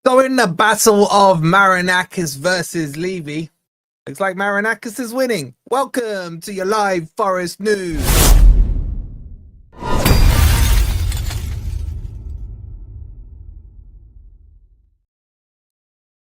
So in the battle of Marinakis versus Levy, looks like Marinakis is winning. Welcome to your live Forest news.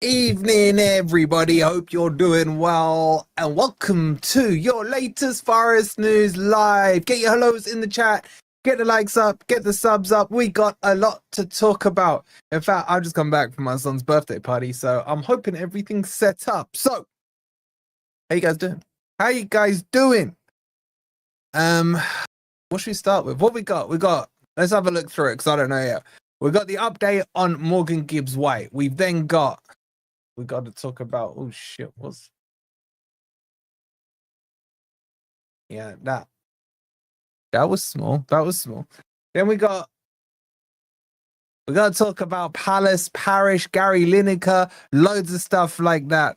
Evening, everybody. Hope you're doing well, and welcome to your latest Forest news live. Get your hellos in the chat. Get the likes up, get the subs up. We got a lot to talk about. In fact, I've just come back from my son's birthday party, so I'm hoping everything's set up. So, how you guys doing? How you guys doing? What should we start with? What we got? Let's have a look through it, because I don't know yet. We got the update on Morgan Gibbs-White. We've then got, we got to talk about, oh shit, yeah, that was small. Then we got to talk about Palace, Parish, Gary Lineker, loads of stuff like that.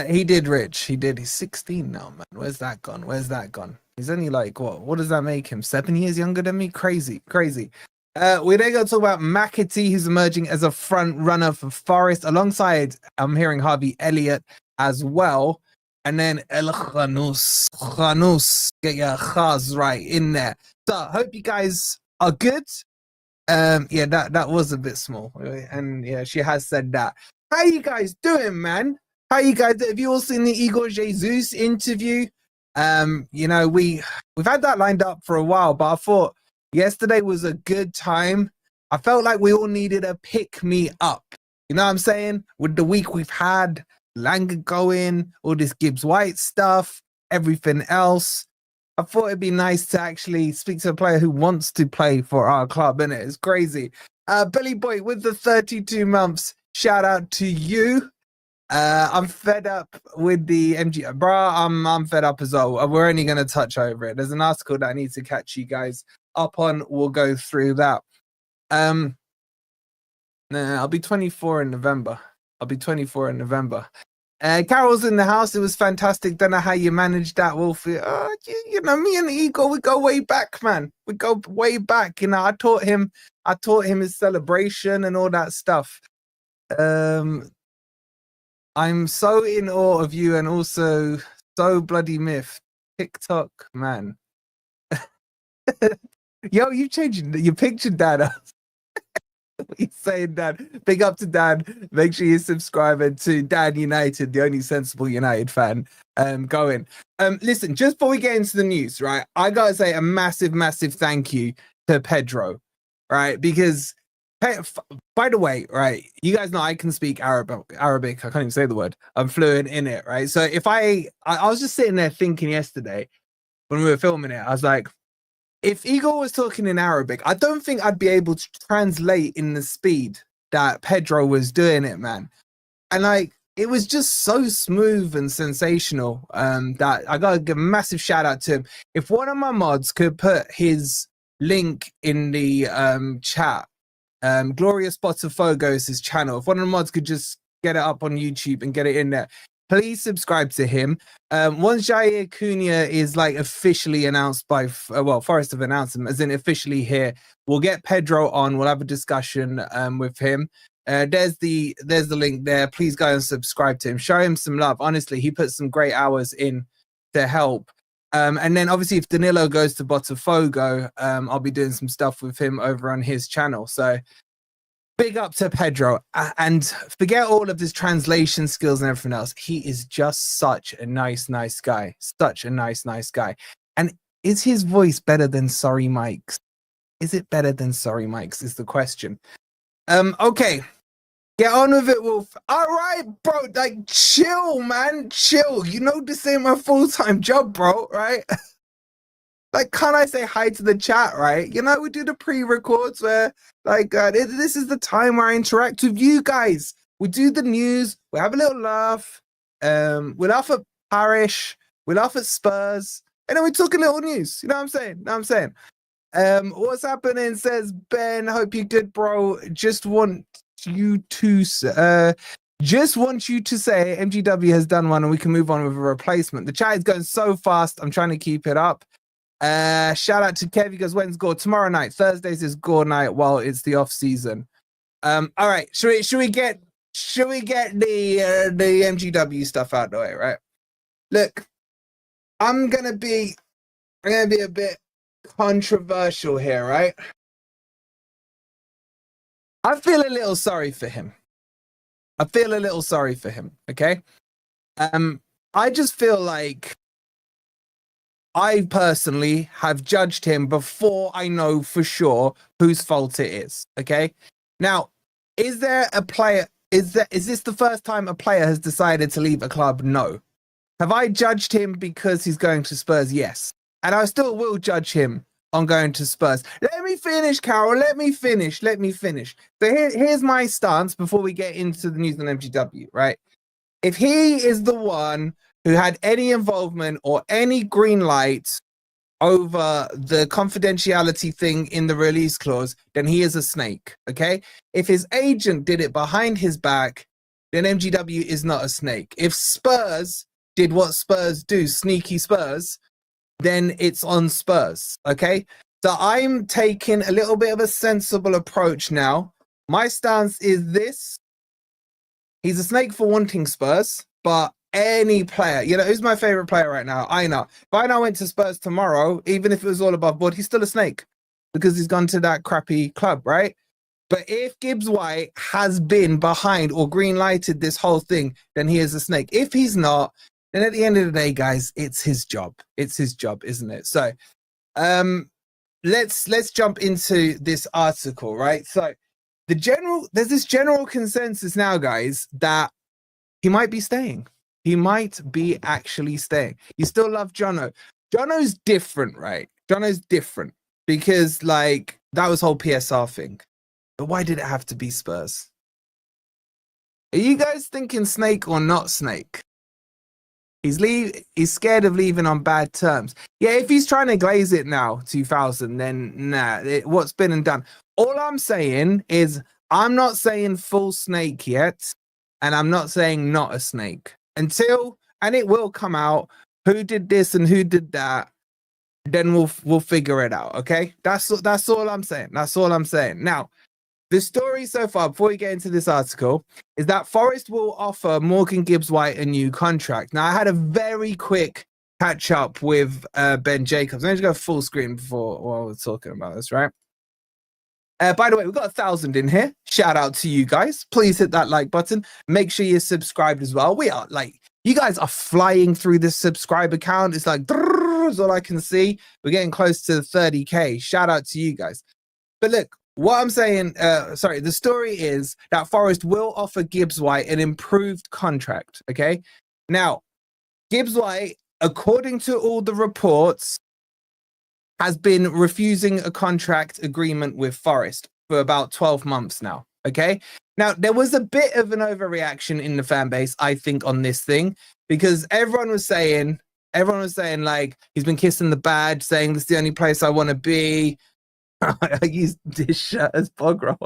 He did rich. He's 16 now, man. Where's that gone? He's only like, what does that make him? 7 years younger than me? Crazy. We then got to talk about Matiigi, who's emerging as a front runner for Forest, alongside, I'm hearing, Harvey Elliott as well. And then El Khanous, get your khas right in there. So hope you guys are good. Yeah, that was a bit small, and yeah, she has said that. How you guys doing, man? How you guys? Have you all seen the Igor Jesus interview? You know, we've had that lined up for a while, but I thought yesterday was a good time. I felt like we all needed a pick me up. You know what I'm saying? With the week we've had, Elanga going, all this GibbsWhite stuff, everything else. I thought it'd be nice to actually speak to a player who wants to play for our club, innit? It's crazy. Billy Boy with the 32 months, shout out to you. I'm fed up with the MG. Bro, I'm fed up as well. We're only going to touch over it. There's an article that I need to catch you guys up on. We'll go through that. I'll be 24 in November. Carol's in the house. It was fantastic. Don't know how you managed that, Wolfie. You know, me and Igor, we go way back, man. We go way back. You know, I taught him his celebration and all that stuff. I'm so in awe of you, and also so bloody miffed. TikTok, man. Yo, you changing your picture, Dad. He's saying that. Big up to Dan. Make sure you subscribe to Dan United, the only sensible United fan going. Listen, just before we get into the news, right, I gotta say a massive thank you to Pedro, right? Because by the way, right, you guys know I can speak Arabic. I can't even say the word. I'm fluent in it, right? So if I was just sitting there thinking yesterday when we were filming it, I was like, if Igor was talking in Arabic, I don't think I'd be able to translate in the speed that Pedro was doing it, man. And like, it was just so smooth and sensational that I gotta give a massive shout out to him. If one of my mods could put his link in the chat, Glorious Botafogo's channel, if one of the mods could just get it up on YouTube and get it in there, please subscribe to him. Once Jair Cunha is like officially announced by, Forest have announced him as in officially here, we'll get Pedro on. We'll have a discussion with him. There's the link there. Please go and subscribe to him. Show him some love. Honestly, he put some great hours in to help. And then obviously if Danilo goes to Botafogo, I'll be doing some stuff with him over on his channel. So big up to Pedro, and forget all of his translation skills and everything else. He is just such a nice guy. Such a nice guy. And is his voice better than Sorry Mike's? Is it better than Sorry Mike's is the question. Okay. Get on with it, Wolf. All right, bro. Like, chill, man. Chill. You know this ain't my full-time job, bro, right? Like, can't I say hi to the chat, right? You know, we do the pre-records where, like, this is the time where I interact with you guys. We do the news. We have a little laugh. We laugh at Parish. We laugh at Spurs. And then we talk a little news. You know what I'm saying? What's happening, says Ben. Hope you're good, bro. Just want you to say MGW has done one and we can move on with a replacement. The chat is going so fast. I'm trying to keep it up. Shout out to Kev. He goes, when's Gore? Tomorrow night. Thursdays is Gore night while it's the off season. All right. Should we get the MGW stuff out the way, right? Look, I'm gonna be a bit controversial here, right? I feel a little sorry for him. Okay. I just feel like I personally have judged him before I know for sure whose fault it is. Okay. Now, is there a player? Is this the first time a player has decided to leave a club? No. Have I judged him because he's going to Spurs? Yes. And I still will judge him on going to Spurs. Let me finish, Carol. Let me finish. So here's my stance before we get into the news on MGW, right? If he is the one who had any involvement or any green light over the confidentiality thing in the release clause, then he is a snake, okay? If his agent did it behind his back, then MGW is not a snake. If Spurs did what Spurs do, sneaky Spurs, then it's on Spurs, okay? So I'm taking a little bit of a sensible approach now. My stance is this. He's a snake for wanting Spurs, but any player, who's my favorite player right now? Aina. If Aina went to Spurs tomorrow, even if it was all above board, he's still a snake because he's gone to that crappy club, right? But if GibbsWhite has been behind or green lighted this whole thing, then he is a snake. If he's not, then at the end of the day, guys, it's his job. It's his job, isn't it? So let's jump into this article, right? So there's this general consensus now, guys, that he might be staying. He might be actually staying. You still love Jono. Jono's different, right? Jono's different because that was whole PSR thing. But why did it have to be Spurs? Are you guys thinking snake or not snake? He's scared of leaving on bad terms. Yeah, if he's trying to glaze it now, 2000, then nah, what's been and done. All I'm saying is I'm not saying full snake yet, and I'm not saying not a snake. Until, and it will come out, who did this and who did that, then we'll figure it out, okay? That's all I'm saying. That's all I'm saying. Now, the story so far, before we get into this article, is that Forest will offer Morgan Gibbs-White a new contract. Now, I had a very quick catch up with Ben Jacobs. Let me just go full screen while we're talking about this, right? By the way, we've got 1,000 in here. Shout out to you guys. Please hit that like button. Make sure you're subscribed as well. We are you guys are flying through this subscriber count. It's is all I can see. We're getting close to 30K. Shout out to you guys. But look, what I'm saying, the story is that Forest will offer Gibbs-White an improved contract, okay? Now, Gibbs-White, according to all the reports, has been refusing a contract agreement with Forest for about 12 months now, okay? Now, there was a bit of an overreaction in the fan base, I think, on this thing, because everyone was saying, he's been kissing the badge, saying this is the only place I want to be. I used this shirt as Bogra.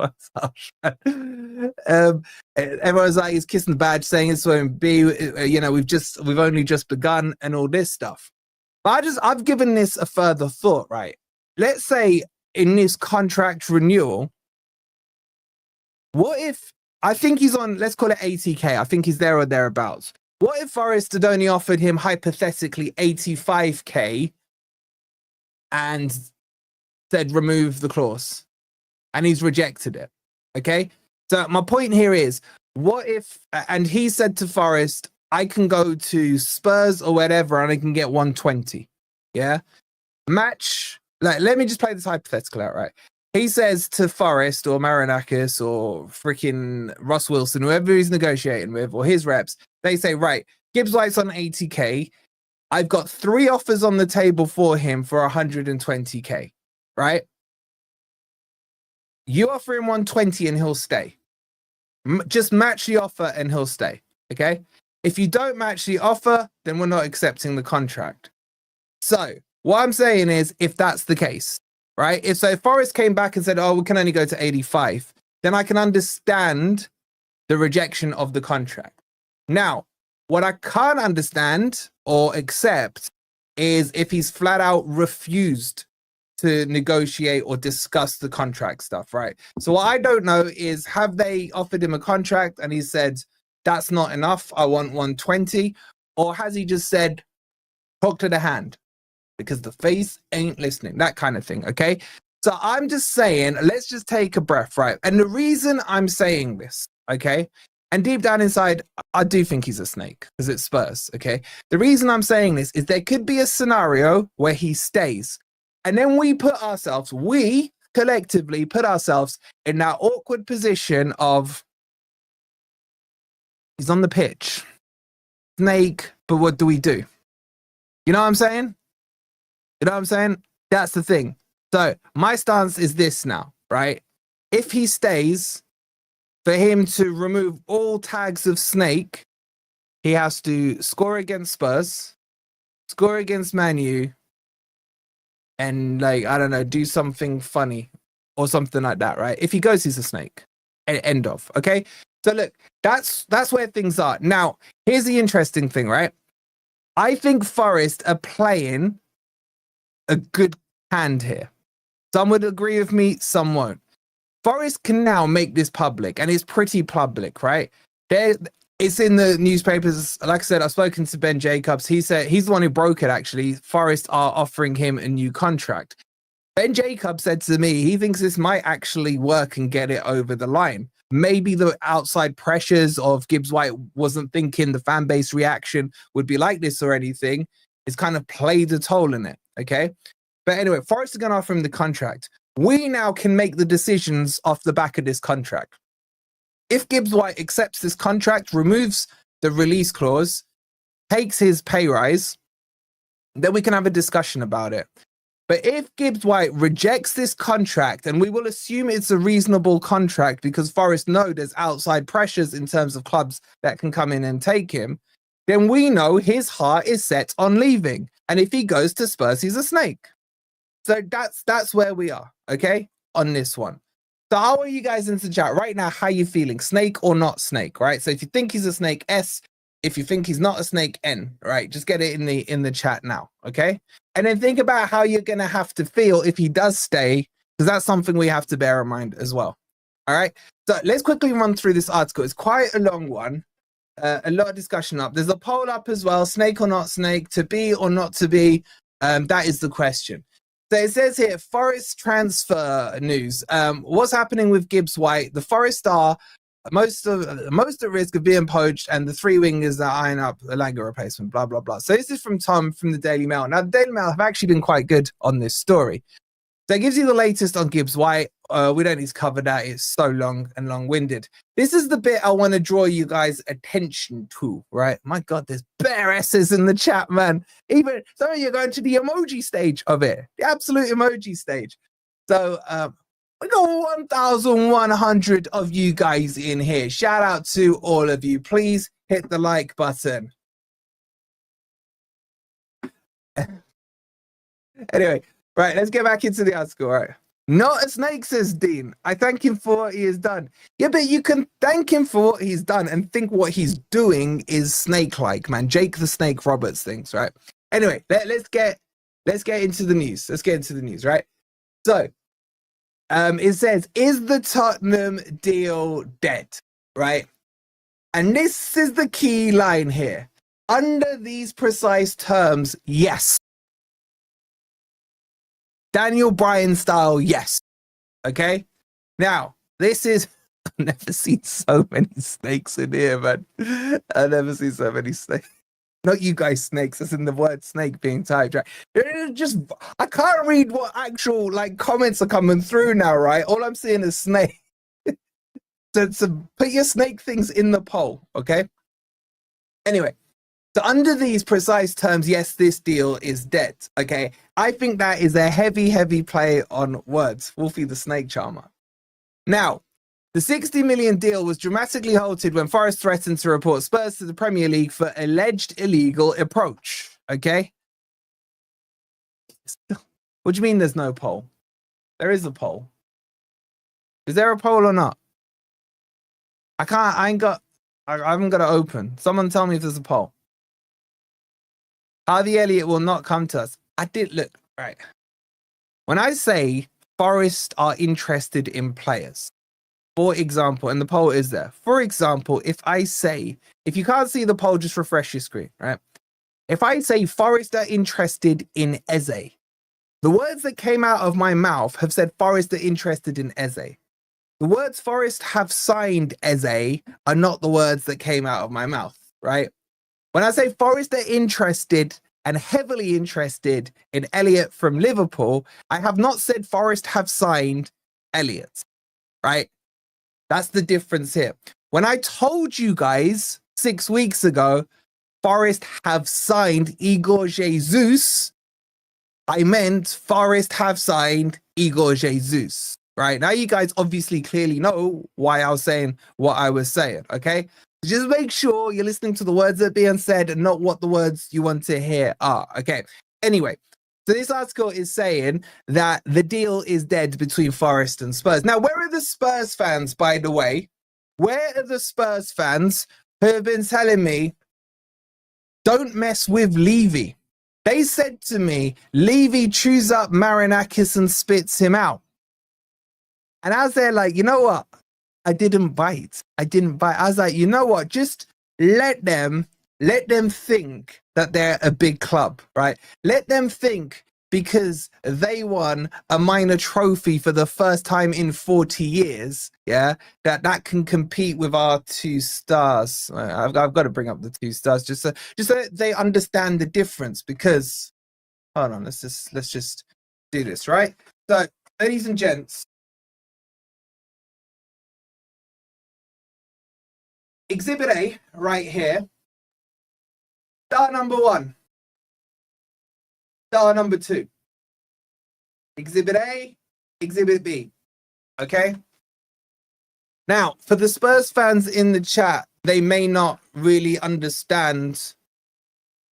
Everyone's like, he's kissing the badge, saying it's going to be, we've only just begun and all this stuff. But I've given this a further thought, right? Let's say in this contract renewal, what if, I think he's on, let's call it 80K. I think he's there or thereabouts. What if Forest had only offered him hypothetically 85K and said remove the clause, and he's rejected it? Okay, so my point here is, what if, and he said to Forest, I can go to Spurs or whatever and I can get 120, yeah, match, let me just play this hypothetical out, right? He says to Forest or Marinakis or freaking Ross Wilson, whoever he's negotiating with, or his reps, they say, right, Gibbs-White's on 80K, I've got 3 offers on the table for him for 120K, right? You offer him 120 and he'll stay. Just match the offer and he'll stay, okay? If you don't match the offer, then we're not accepting the contract. So what I'm saying is, if that's the case, right? If Forest came back and said, oh, we can only go to 85, then I can understand the rejection of the contract. Now, what I can't understand or accept is if he's flat out refused to negotiate or discuss the contract stuff, right? So what I don't know is, have they offered him a contract and he said, that's not enough, I want 120? Or has he just said, talk to the hand, because the face ain't listening, that kind of thing, okay? So I'm just saying, let's just take a breath, right? And the reason I'm saying this, okay, and deep down inside, I do think he's a snake because it's Spurs, okay? The reason I'm saying this is there could be a scenario where he stays. And then we collectively put ourselves in that awkward position of, he's on the pitch, snake, but what do we do? You know what I'm saying? You know what I'm saying? That's the thing. So my stance is this now, right? If he stays, for him to remove all tags of snake, he has to score against Spurs, score against Man U, and, like, I don't know, do something funny or something like that, right? If he goes, he's a snake. End of. Okay. So look, that's where things are. Now, here's the interesting thing, right? I think Forest are playing a good hand here. Some would agree with me, some won't. Forest can now make this public, and it's pretty public, right? It's in the newspapers. Like I said, I've spoken to Ben Jacobs. He said he's the one who broke it, actually. Forest are offering him a new contract. Ben Jacobs said to me, he thinks this might actually work and get it over the line. Maybe the outside pressures of GibbsWhite wasn't thinking the fan base reaction would be like this or anything. It's kind of played a toll in it, okay? But anyway, Forest are going to offer him the contract. We now can make the decisions off the back of this contract. If GibbsWhite accepts this contract, removes the release clause, takes his pay rise, then we can have a discussion about it. But if GibbsWhite rejects this contract, and we will assume it's a reasonable contract because Forest know there's outside pressures in terms of clubs that can come in and take him, then we know his heart is set on leaving. And if he goes to Spurs, he's a snake. So that's where we are, okay, on this one. So how are you guys in the chat right now? How are you feeling? Snake or not snake, right? So if you think he's a snake, S. If you think he's not a snake, N, right? Just get it in the chat now, okay? And then think about how you're going to have to feel if he does stay, because that's something we have to bear in mind as well, all right? So let's quickly run through this article. It's quite a long one, a lot of discussion up. There's a poll up as well, snake or not snake, to be or not to be. That is the question. So it says here, Forest transfer news. What's happening with GibbsWhite? The Forest are most at risk of being poached, and the three wingers are eyeing up the Elanga replacement, blah, blah, blah. So this is from Tom from the Daily Mail. Now, the Daily Mail have actually been quite good on this story. So it gives you the latest on GibbsWhite. We don't need to cover that. It's so long and long-winded. This is the bit I want to draw you guys' attention to, right? My God, there's bare S's in the chat, man. Even some of you are going to the emoji stage of it, the absolute emoji stage. So we got 1,100 of you guys in here. Shout out to all of you. Please hit the like button. Anyway, right, let's get back into the article, right? Not a snake, says Dean. I thank him for what he has done. Yeah, but you can thank him for what he's done and think what he's doing is snake-like, man. Jake the Snake Roberts things, right? Anyway, let's get into the news. Let's get into the news, right? So, it says, is the Tottenham deal dead, right? And this is the key line here. Under these precise terms, yes. Daniel Bryan style, yes. Okay? Now, this is... I've never seen so many snakes in here, man. I've never seen so many snakes. Not you guys snakes, as in the word snake being typed, right? Just, I can't read what actual, like, comments are coming through now, right? All I'm seeing is snake. So put your snake things in the poll, okay? Anyway. So under these precise terms, yes, this deal is dead, okay? I think that is a heavy, heavy play on words. Wolfie the snake charmer. Now, the 60 million deal was dramatically halted when Forest threatened to report Spurs to the Premier League for alleged illegal approach, okay? What do you mean there's no poll? There is a poll. Is there a poll or not? I haven't got it open. Someone tell me if there's a poll. Harvey Elliott will not come to us. I did look, right. When I say Forest are interested in players, for example, and the poll is there. For example, if you can't see the poll, just refresh your screen, right? If I say Forest are interested in Eze, the words that came out of my mouth have said Forest are interested in Eze. The words Forest have signed Eze are not the words that came out of my mouth, right? When I say Forest are interested and heavily interested in Elliot from Liverpool, I have not said Forest have signed Elliot, right? That's the difference here. When I told you guys 6 weeks ago, Forest have signed Igor Jesus, I meant Forest have signed Igor Jesus, right? Now you guys obviously clearly know why I was saying what I was saying, okay? Just make sure you're listening to the words that are being said and not what the words you want to hear are, okay? Anyway, so this article is saying that the deal is dead between Forest and Spurs. Now, where are the Spurs fans, by the way? Where are the Spurs fans who have been telling me, don't mess with Levy? They said to me, Levy chews up Marinakis and spits him out. And I was there like, you know what? I didn't bite. I was like, you know what? Just let them think that they're a big club, right? Let them think because they won a minor trophy for the first time in 40 years, yeah, that can compete with our 2 stars. I've got to bring up the 2 stars just so they understand the difference. Because hold on, let's just do this, right? So, ladies and gents, Exhibit A right here. Star number 1. Star number 2. Exhibit A, Exhibit B. Okay? Now, for the Spurs fans in the chat, they may not really understand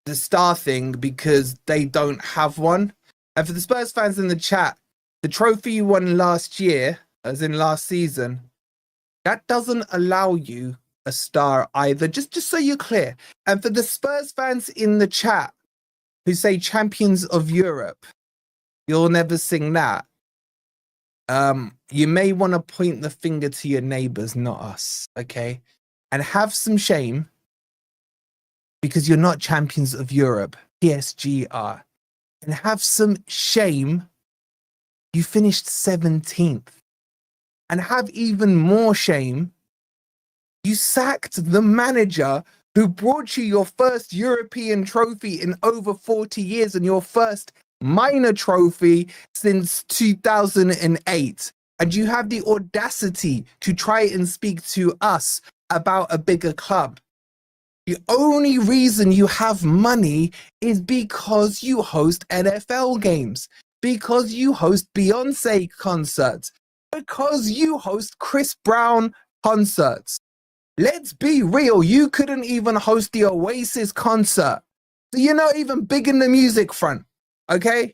the star thing because they don't have one. And for the Spurs fans in the chat, the trophy you won last year, as in last season, that doesn't allow you a star either, just so you're clear. And for the Spurs fans in the chat who say champions of Europe, you'll never sing that. You may want to point the finger to your neighbors, not us, okay? And have some shame because you're not champions of Europe. PSG are. And have some shame. You finished 17th. And have even more shame. You sacked the manager who brought you your first European trophy in over 40 years and your first minor trophy since 2008. And you have the audacity to try and speak to us about a bigger club. The only reason you have money is because you host NFL games, because you host Beyonce concerts, because you host Chris Brown concerts. Let's be real, you couldn't even host the Oasis concert. So you're not even big in the music front, okay?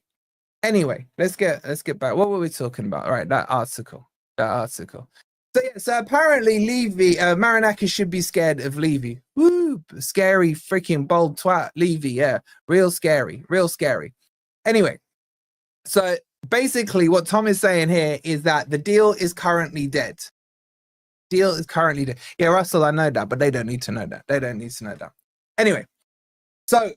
Anyway, let's get back. What were we talking about? All right, that article. So yeah, so apparently Levy, Marinakis should be scared of Levy. Woo, scary freaking bold twat, Levy, yeah. Real scary. Anyway, so basically what Tom is saying here is that the deal is currently dead. Yeah, Russell, I know that, but they don't need to know that. Anyway, so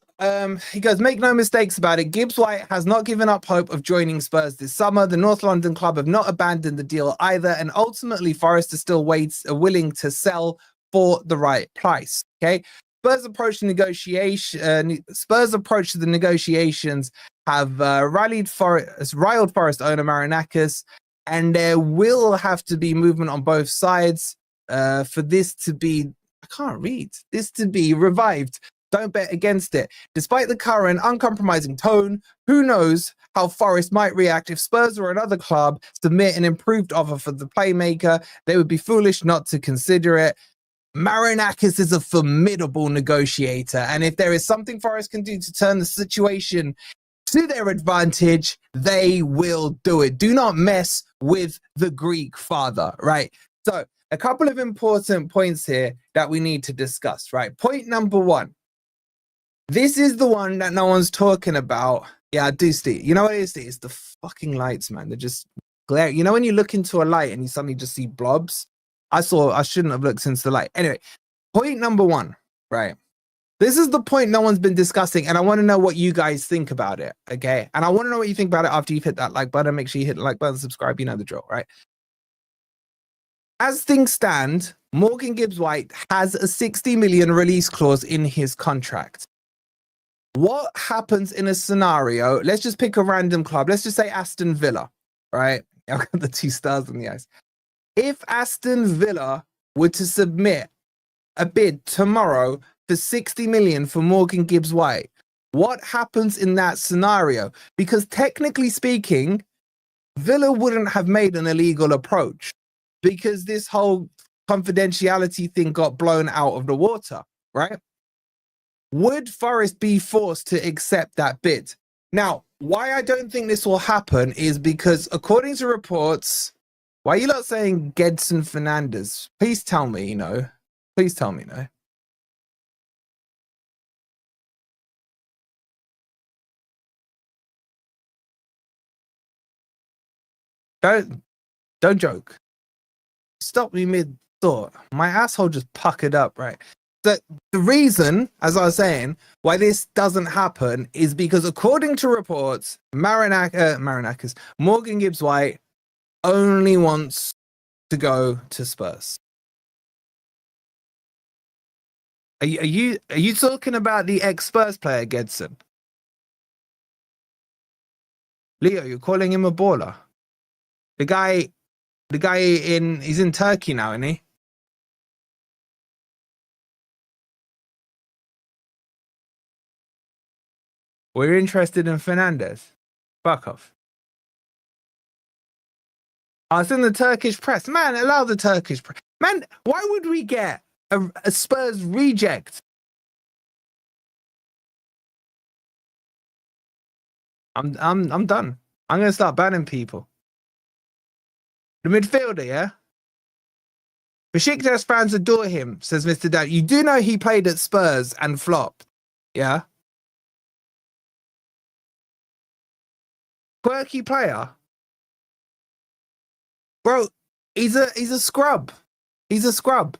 he goes, make no mistakes about it. GibbsWhite has not given up hope of joining Spurs this summer. The North London club have not abandoned the deal either. And ultimately, Forest is still willing to sell for the right price. Okay. Spurs' approach to the negotiations have riled Forest owner Marinakis. And there will have to be movement on both sides for this to be, this to be revived. Don't bet against it. Despite the current uncompromising tone, who knows how Forest might react if Spurs or another club submit an improved offer for the playmaker. They would be foolish not to consider it. Marinakis is a formidable negotiator. And if there is something Forest can do to turn the situation to their advantage, they will do it. Do not mess with the Greek father, right? So a couple of important points here that we need to discuss, right? Point number 1. This is the one that no one's talking about, Yeah, I do, Steve. You know what it is, Steve? It's the fucking lights, man. They're just glare. You know when you look into a light and you suddenly just see blobs? I shouldn't have looked into the light. Anyway, point number one, right? This is the point no one's been discussing, and I want to know what you guys think about it, okay? And I want to know what you think about it after you've hit that like button. Make sure you hit the like button, subscribe, you know the drill, right? As things stand, Morgan Gibbs-White has a 60 million release clause in his contract. What happens in a scenario? Let's just pick a random club. Let's just say Aston Villa, right? I've got the 2 stars on the eyes. If Aston Villa were to submit a bid tomorrow for 60 million for Morgan Gibbs-White, what happens in that scenario? Because technically speaking, Villa wouldn't have made an illegal approach because this whole confidentiality thing got blown out of the water, right? Would Forest be forced to accept that bid? Now, why I don't think this will happen is because according to reports, why are you not saying Gedson Fernandez? Please tell me, you know. Please tell me, no. Don't joke. Stop me mid-thought. My asshole just puckered up, right? The reason, as I was saying, why this doesn't happen is because according to reports, Marinakis, Morgan Gibbs-White only wants to go to Spurs. Are you talking about the ex-Spurs player, Gedson? Leo, you're calling him a baller. The guy he's in Turkey now, isn't he? We're interested in Fernandez. Fuck off. I was in the Turkish press. Man, allow the Turkish press. Man, why would we get a Spurs reject? I'm done. I'm gonna start banning people. The midfielder, yeah? Besiktas fans adore him, says Mr. Dan. You do know he played at Spurs and flopped, yeah? Quirky player. Bro, he's a scrub. He's a scrub.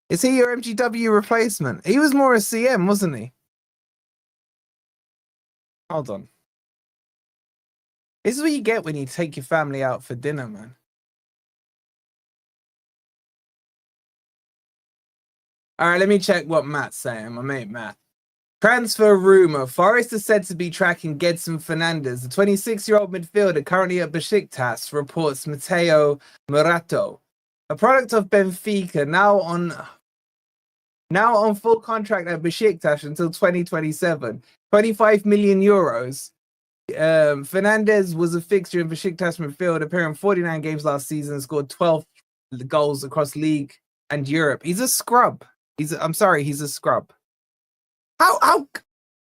Is he your MGW replacement? He was more a CM, wasn't he? Hold on. This is what you get when you take your family out for dinner, man. All right, let me check what Matt's saying. My mate Matt. Transfer rumor. Forest is said to be tracking Gedson Fernandez, the 26-year-old midfielder currently at Besiktas, reports Matteo Morato. A product of Benfica, now on full contract at Besiktas until 2027. 25 million euros. Fernandez was a fixture in Besiktas midfield, appearing 49 games last season, scored 12 goals across league and Europe. He's a scrub. He's a scrub. How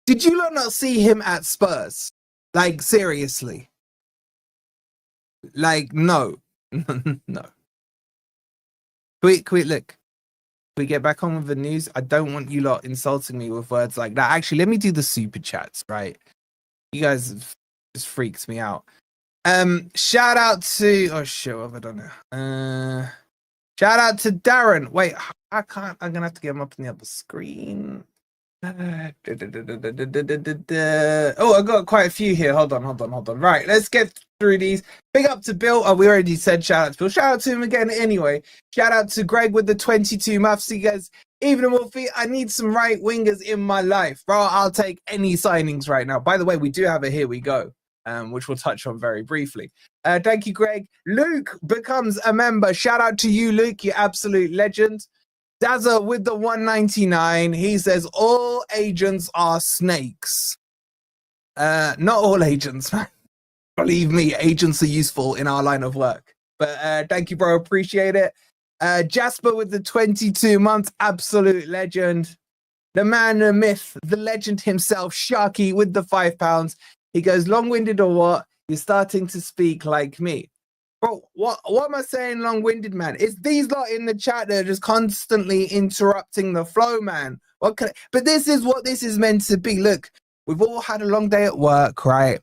did you not see him at Spurs? Like, seriously? Like, no. No. Quick, look. We get back on with the news. I don't want you lot insulting me with words like that. Actually, let me do the super chats, right? You guys just freaks me out. Shout out to what have I done now? Shout out to Darren. Wait, I'm gonna have to get him up on the other screen. Oh, I got quite a few here. Hold on. Right, let's get through these. Big up to Bill. Oh, we already said shout out to Bill. Shout out to him again anyway. Shout out to Greg with the 22 maths. He goes, even Wolfie, I need some right wingers in my life. Bro, I'll take any signings right now. By the way, we do have a here we go, which we'll touch on very briefly. Thank you, Greg. Luke becomes a member. Shout out to you, Luke, you absolute legend. Dazza with the 199. He says all agents are snakes. Not all agents, man. Believe me, agents are useful in our line of work. But thank you, bro. Appreciate it. Jasper with the 22 months. Absolute legend. The man, the myth, the legend himself, Sharky with the £5. He goes, long-winded or what? You're starting to speak like me. Bro, what am I saying long-winded, man? It's these lot in the chat that are just constantly interrupting the flow, man. But this is what this is meant to be. Look, We've all had a long day at work, right?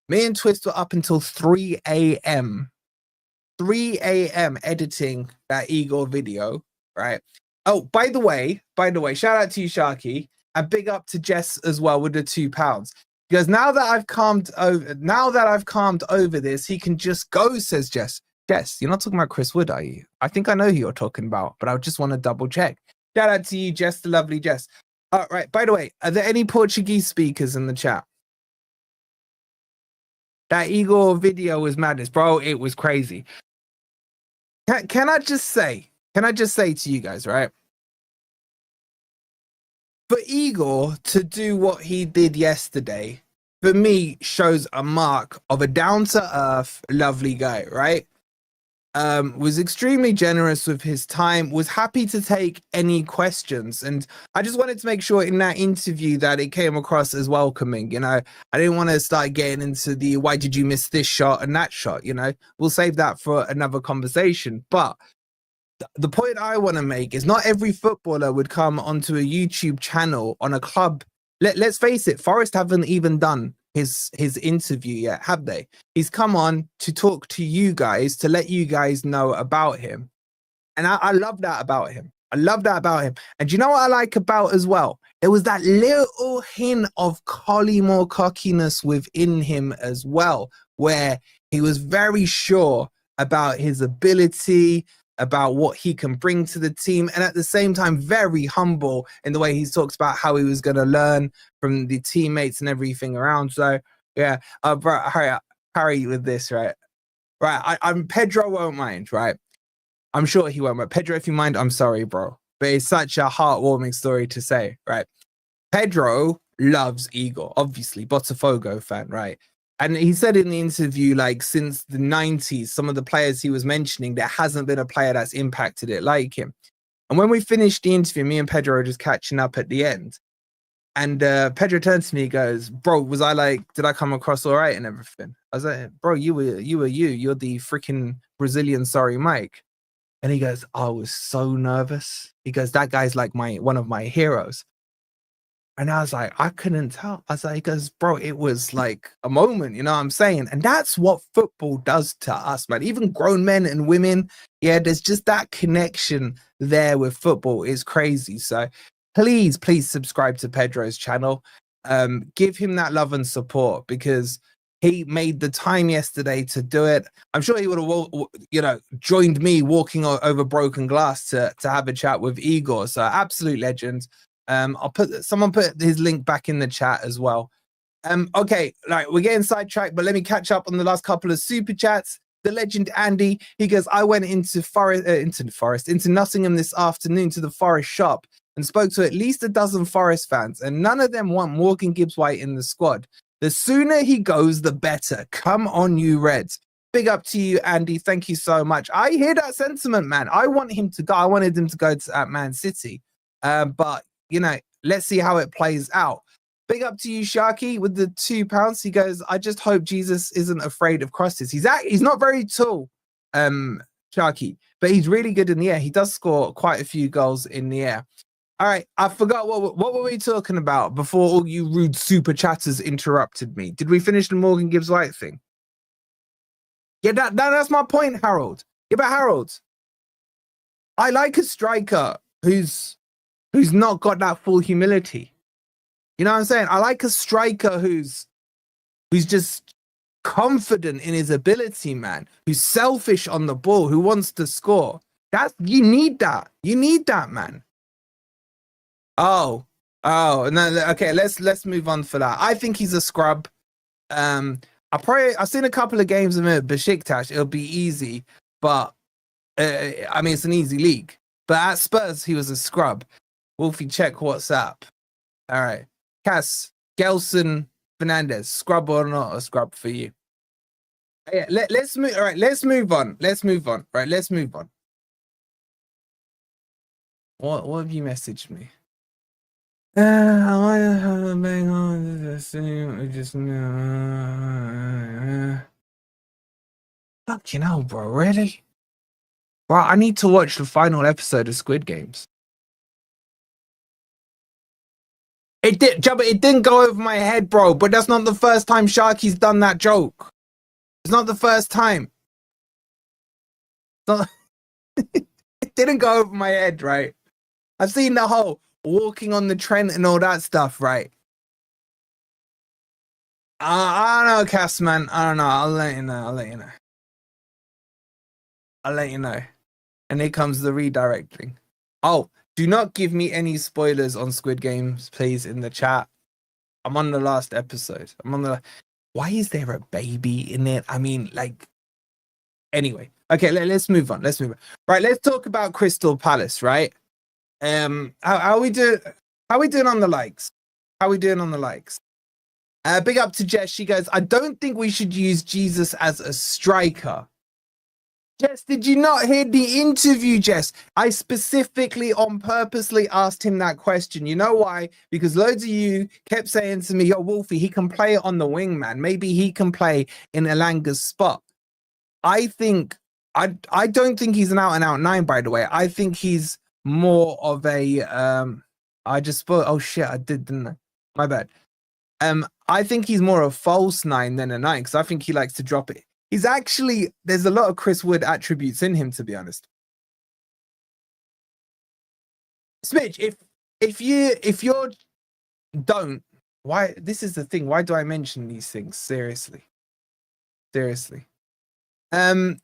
Me and Twist were up until 3 a.m. 3 a.m. editing that Igor video, right? Oh, by the way, shout out to you, Sharky, and big up to Jess as well with the £2. Because now that I've calmed over this, he can just go, says Jess. Jess, you're not talking about Chris Wood, are you? I think I know who you're talking about, but I just want to double check. Shout out to you, Jess, the lovely Jess. All right, by the way, are there any Portuguese speakers in the chat? That Igor video was madness, bro. It was crazy. Can I just say to you guys, right? For Igor to do what he did yesterday, for me, shows a mark of a down-to-earth, lovely guy, right? Was extremely generous with his time, was happy to take any questions. And I just wanted to make sure in that interview that it came across as welcoming. You know, I didn't want to start getting into the why did you miss this shot and that shot, you know, we'll save that for another conversation. But the point I want to make is not every footballer would come onto a YouTube channel on a club. Let's face it, Forest haven't even done his interview yet, have they? He's come on to talk to you guys, to let you guys know about him. And I love that about him. I love that about him. And do you know what I like about as well? There was that little hint of Collymore cockiness within him as well, where he was very sure about his ability, about what he can bring to the team, and at the same time very humble in the way he talks about how he was going to learn from the teammates and everything around. So yeah, bro, Harry with this, right? I'm Pedro won't mind, right? I'm sure he won't, but Pedro, if you mind, I'm sorry, bro, but it's such a heartwarming story to say, right? Pedro loves Igor, obviously, Botafogo fan, right? And he said in the interview, like, since the 90s, some of the players he was mentioning, there hasn't been a player that's impacted it like him. And when we finished the interview, me and Pedro were just catching up at the end. And Pedro turns to me, he goes, bro, was I like, did I come across all right and everything? I was like, bro, you're the freaking Brazilian Sorry Mike. And he goes, I was so nervous. He goes, that guy's like one of my heroes. And I was like, I couldn't tell. I was like, because bro, it was like a moment, you know what I'm saying? And that's what football does to us, man. Even grown men and women, yeah, there's just that connection there with football is crazy. So please subscribe to Pedro's channel. Give him that love and support because he made the time yesterday to do it. I'm sure he would have, you know, joined me walking over broken glass to have a chat with Igor. So absolute legend. Someone put his link back in the chat as well. Okay, like we're getting sidetracked, but let me catch up on the last couple of super chats. The legend Andy, he goes, I went into Nottingham this afternoon to the Forest shop and spoke to at least a dozen Forest fans, and none of them want Morgan Gibbs-White in the squad. The sooner he goes, the better. Come on, you Reds. Big up to you, Andy. Thank you so much. I hear that sentiment, man. I want him to go. I wanted him to go to Man City, but you know, let's see how it plays out. Big up to you, Sharky, with the £2. He goes, I just hope Jesus isn't afraid of crosses. He's not very tall, Sharky, but he's really good in the air. He does score quite a few goals in the air. All right, I forgot what were we talking about before all you rude super chatters interrupted me. Did we finish the Morgan Gibbs-White thing? Yeah, that's my point, Harold. Yeah, but Harold, I like a striker who's not got that full humility. You know what I'm saying? I like a striker who's just confident in his ability, man, who's selfish on the ball, who wants to score. You need that. You need that, man. Oh, no, okay, let's move on for that. I think he's a scrub. I've seen a couple of games of him at Besiktas. It'll be easy, but I mean, it's an easy league. But at Spurs, he was a scrub. Wolfie, check WhatsApp. All right. Cass, Gelson, Fernandez, scrub or not a scrub for you? Yeah, let's move. All right, let's move on. Right, let's move on. What have you messaged me? I have a bang on the same. Just fuck, you know, bro. Really? Bro, I need to watch the final episode of Squid Games. It did, Jabba, it didn't go over my head, bro. But that's not the first time Sharky's done that joke. It's not the first time. Not, it didn't go over my head, right? I've seen the whole walking on the Trent and all that stuff, right? I don't know, Cass, man. I don't know. I'll let you know. I'll let you know. And here comes the redirecting. Oh, do not give me any spoilers on Squid Games, please, in the chat. I'm on the last episode. Why is there a baby in it? I mean, like, anyway. Okay, let's move on. Right, let's talk about Crystal Palace, right? How we do? How we doing on the likes? Big up to Jess. She goes, I don't think we should use Jesus as a striker. Jess, did you not hear the interview, Jess? I specifically on purposely asked him that question. You know why? Because loads of you kept saying to me, yo, Wolfie, he can play on the wing, man. Maybe he can play in Elanga's spot. I don't think he's an out-and-out 9, by the way. I think he's more of a I just spoiled. Oh shit, I did, didn't I? My bad. I think he's more a false 9 than a 9 because I think he likes to drop it. He's actually, there's a lot of Chris Wood attributes in him, to be honest. Smidge, if you don't, why, this is the thing, why do I mention these things? Seriously. On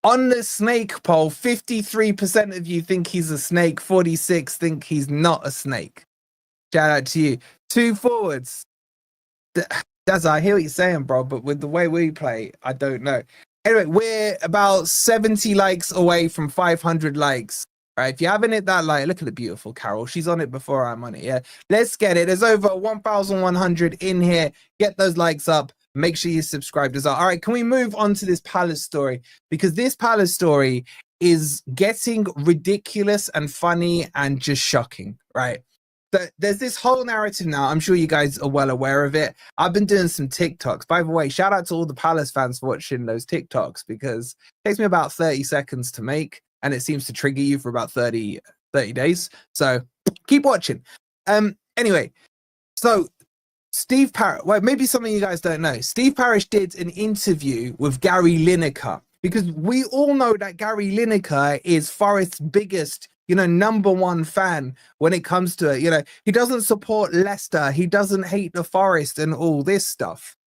the snake poll, 53% of you think he's a snake, 46 think he's not a snake. Shout out to you. 2 forwards. That's, I hear what you're saying, bro, but with the way we play, I don't know. Anyway, we're about 70 likes away from 500 likes. Right, if you haven't hit that like, look at the beautiful Carol. She's on it before I'm on it. Yeah, let's get it. There's over 1,100 in here. Get those likes up. Make sure you subscribe as well. All right, can we move on to this Palace story? Because this Palace story is getting ridiculous and funny and just shocking, right? There's this whole narrative now. I'm sure you guys are well aware of it. I've been doing some TikToks. By the way, shout out to all the Palace fans for watching those TikToks because it takes me about 30 seconds to make and it seems to trigger you for about 30 days. So keep watching. Anyway, so Steve Parish, well, maybe some of you guys don't know. Steve Parish did an interview with Gary Lineker because we all know that Gary Lineker is Forest's biggest, #1 fan when it comes to it. He doesn't support Leicester. He doesn't hate the Forest and all this stuff.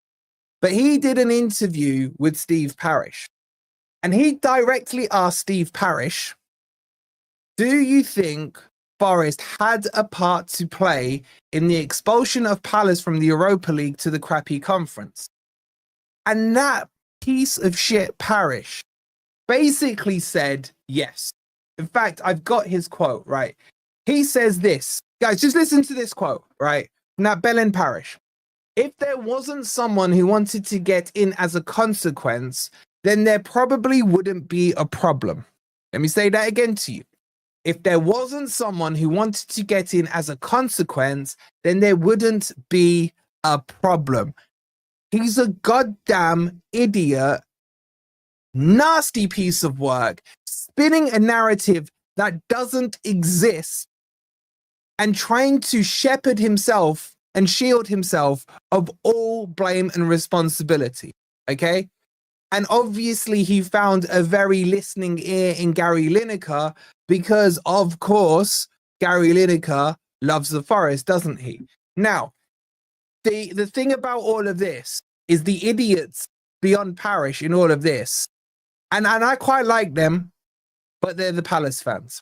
But he did an interview with Steve Parish and he directly asked Steve Parish, do you think Forest had a part to play in the expulsion of Palace from the Europa League to the crappy conference? And that piece of shit Parish basically said yes. In fact, I've got his quote, right? He says this. Guys, just listen to this quote, right? From that Belen Parish. If there wasn't someone who wanted to get in as a consequence, then there probably wouldn't be a problem. Let me say that again to you. If there wasn't someone who wanted to get in as a consequence, then there wouldn't be a problem. He's a goddamn idiot, nasty piece of work, spinning a narrative that doesn't exist and trying to shepherd himself and shield himself of all blame and responsibility. Okay? And obviously he found a very listening ear in Gary Lineker because, of course, Gary Lineker loves the Forest, doesn't he? Now, the thing about all of this is the idiots beyond Parish in all of this. And I quite like them, but they're the Palace fans.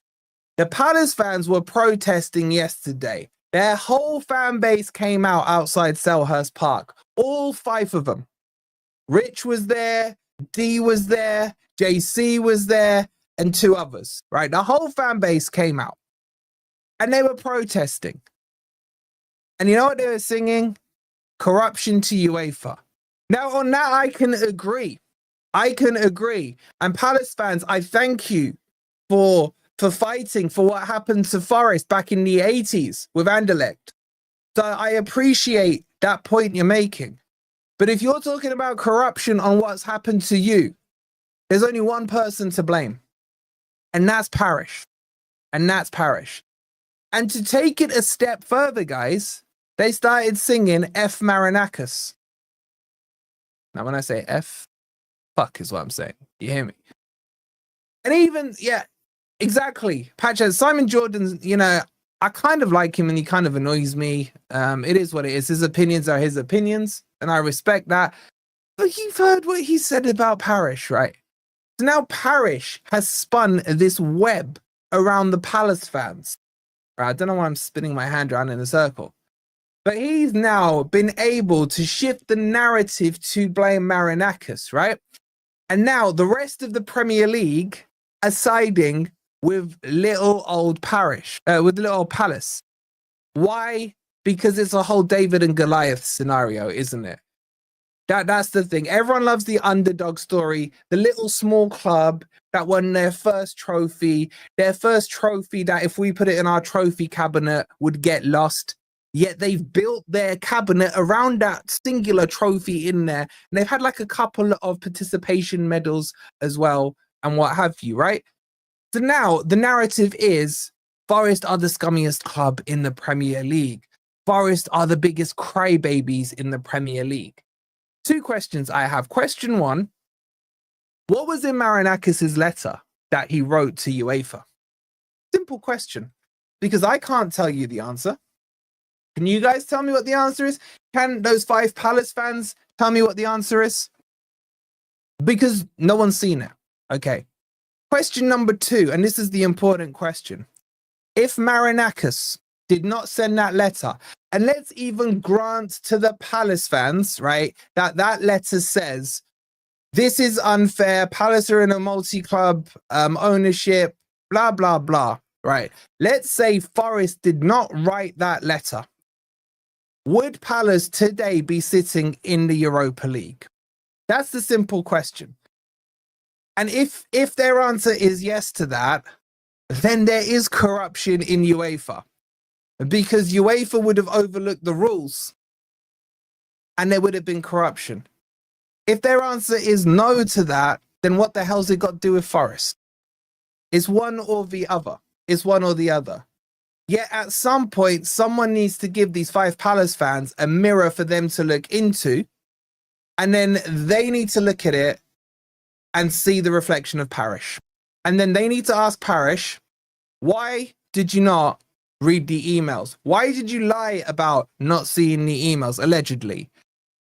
The Palace fans were protesting yesterday. Their whole fan base came out outside Selhurst Park. All 5 of them. Rich was there, D was there, JC was there, and 2 others, right? The whole fan base came out and they were protesting. And you know what they were singing? Corruption to UEFA. Now, on that, I can agree. And Palace fans, I thank you for fighting for what happened to Forest back in the 80s with Anderlecht. So I appreciate that point you're making. But if you're talking about corruption on what's happened to you, there's only one person to blame. And that's Parish. And to take it a step further, guys, they started singing F Marinakis. Now, when I say F, fuck is what I'm saying. You hear me? And even, yeah, exactly. Patches, Simon Jordan's, you know, I kind of like him and he kind of annoys me. It is what it is. His opinions are his opinions, and I respect that. But you've heard what he said about Parish, right? So now Parish has spun this web around the Palace fans. Right? I don't know why I'm spinning my hand around in a circle. But he's now been able to shift the narrative to blame Marinakis, right? And now the rest of the Premier League are siding with little old Parish, with little old Palace. Why? Because it's a whole David and Goliath scenario, isn't it? That's the thing. Everyone loves the underdog story, the little small club that won their first trophy that if we put it in our trophy cabinet would get lost. Yet they've built their cabinet around that singular trophy in there. And they've had like a couple of participation medals as well and what have you, right? So now the narrative is Forest are the scummiest club in the Premier League. Forest are the biggest crybabies in the Premier League. Two questions I have. Question one, what was in Marinakis' letter that he wrote to UEFA? Simple question, because I can't tell you the answer. Can you guys tell me what the answer is? Can those 5 Palace fans tell me what the answer is? Because no one's seen it. Okay. Question number 2, and this is the important question. If Marinakis did not send that letter, and let's even grant to the Palace fans, right, that letter says, this is unfair, Palace are in a multi-club ownership, blah, blah, blah, right? Let's say Forest did not write that letter. Would Palace today be sitting in the Europa League? That's the simple question. And if their answer is yes to that, then there is corruption in UEFA. Because UEFA would have overlooked the rules and there would have been corruption. If their answer is no to that, then what the hell's it got to do with Forest? It's one or the other. It's one or the other. Yet at some point, someone needs to give these 5 Palace fans a mirror for them to look into, and then they need to look at it and see the reflection of Parish. And then they need to ask Parish, why did you not read the emails? Why did you lie about not seeing the emails, allegedly?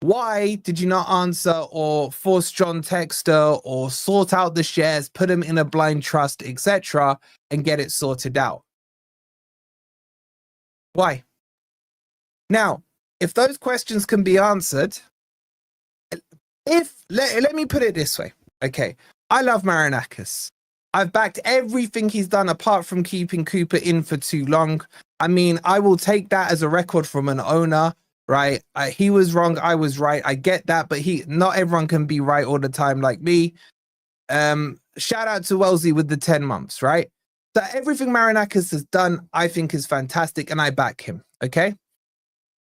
Why did you not answer or force John Texter or sort out the shares, put them in a blind trust, etc., and get it sorted out? Why? Now, if those questions can be answered, let me put it this way. Okay, I love Marinakis. I've backed everything he's done apart from keeping Cooper in for too long. I mean, I will take that as a record from an owner, right? He was wrong, I was right. I get that, but not everyone can be right all the time like me. Shout out to Wellesley with the 10 months, right? So everything Marinakis has done, I think is fantastic, and I back him, okay?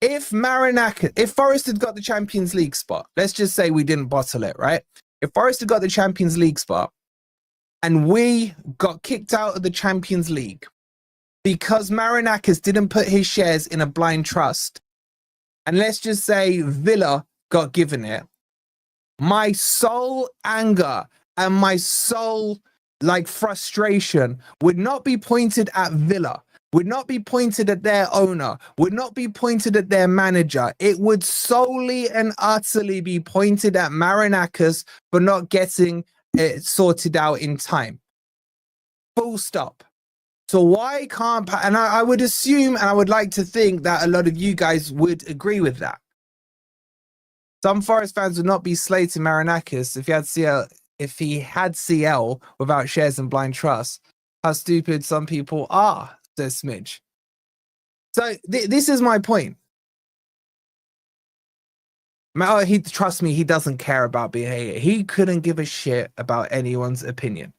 If Forest had got the Champions League spot, let's just say we didn't bottle it, right? If Forest had got the Champions League spot, and we got kicked out of the Champions League because Marinakis didn't put his shares in a blind trust, and let's just say Villa got given it, my sole anger and my sole frustration would not be pointed at Villa, would not be pointed at their owner, would not be pointed at their manager. It would solely and utterly be pointed at Marinakis for not getting it sorted out in time. Full stop. So why can't, and I would assume and I would like to think that a lot of you guys would agree with that. Some Forest fans would not be slating Marinakis if he had CL without shares and blind trust. How stupid some people are, says Smidge. So this is my point. Trust me, he doesn't care about being hated. He couldn't give a shit about anyone's opinion.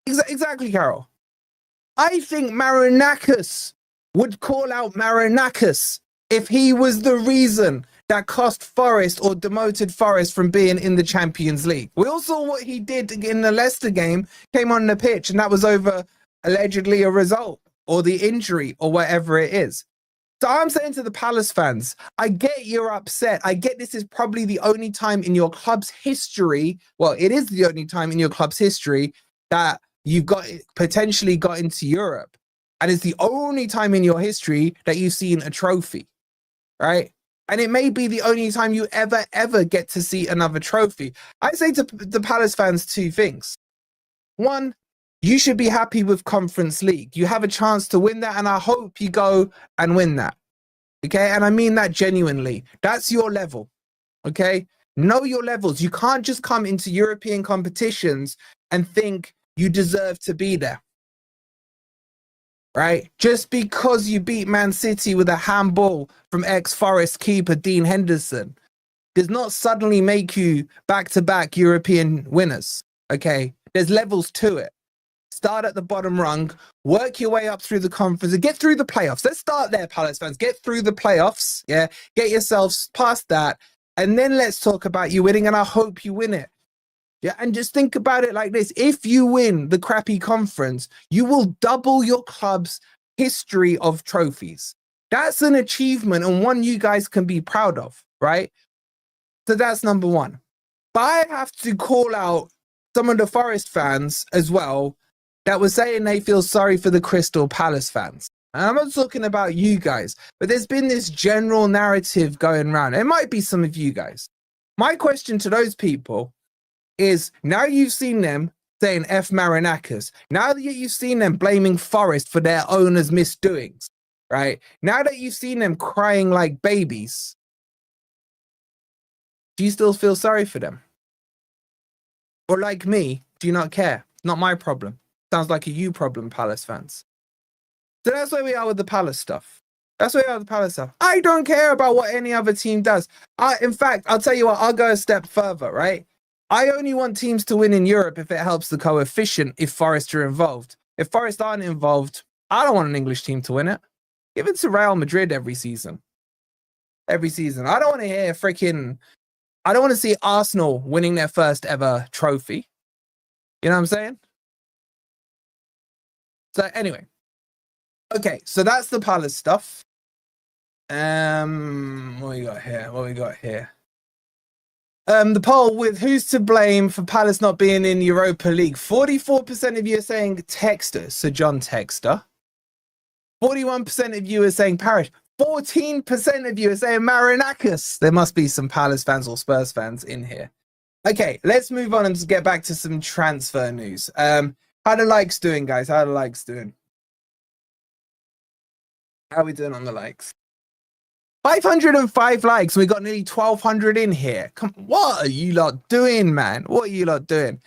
Exactly, Carol. I think Marinakis would call out Marinakis if he was the reason that cost Forest or demoted Forest from being in the Champions League. We all saw what he did in the Leicester game, came on the pitch, and that was over allegedly a result or the injury or whatever it is. So I'm saying to the Palace fans, I get you're upset. I get this is probably the only time in your club's history. Well, it is the only time in your club's history that you've potentially got into Europe. And it's the only time in your history that you've seen a trophy, right? And it may be the only time you ever get to see another trophy. I say to the Palace fans two things. One, you should be happy with Conference League. You have a chance to win that, and I hope you go and win that. Okay, and I mean that genuinely. That's your level. Okay, know your levels. You can't just come into European competitions and think you deserve to be there. Right? Just because you beat Man City with a handball from ex-Forest keeper Dean Henderson does not suddenly make you back-to-back European winners. Okay, there's levels to it. Start at the bottom rung, work your way up through the conference, and get through the playoffs. Let's start there, Palace fans. Get through the playoffs, yeah? Get yourselves past that, and then let's talk about you winning, and I hope you win it. Yeah, and just think about it like this. If you win the crappy conference, you will double your club's history of trophies. That's an achievement and one you guys can be proud of, right? So that's number one. But I have to call out some of the Forest fans as well that were saying they feel sorry for the Crystal Palace fans. And I'm not talking about you guys, but there's been this general narrative going around. It might be some of you guys. My question to those people is, now you've seen them saying F Marinakis, now that you've seen them blaming Forest for their owners' misdoings, right? Now that you've seen them crying like babies, do you still feel sorry for them? Or like me, do you not care? It's not my problem. Sounds like a you problem, Palace fans. So that's where we are with the Palace stuff. That's where we are with the Palace stuff. I don't care about what any other team does. In fact, I'll tell you what, I'll go a step further, right? I only want teams to win in Europe if it helps the coefficient, if Forest are involved. If Forest aren't involved, I don't want an English team to win it. Give it to Real Madrid every season. Every season. I don't want to hear I don't want to see Arsenal winning their first ever trophy. You know what I'm saying? So anyway. Okay, so that's the Palace stuff. What we got here? The poll with who's to blame for Palace not being in Europa League. 44% of you are saying Texter, Sir John Texter. 41% of you are saying Parish. 14% of you are saying Marinakis. There must be some Palace fans or Spurs fans in here. Okay, let's move on and just get back to some transfer news. How the likes doing, guys? How the likes doing? How are we doing on the likes? 505 likes. We got nearly 1,200 in here. What are you lot doing, man? What are you lot doing?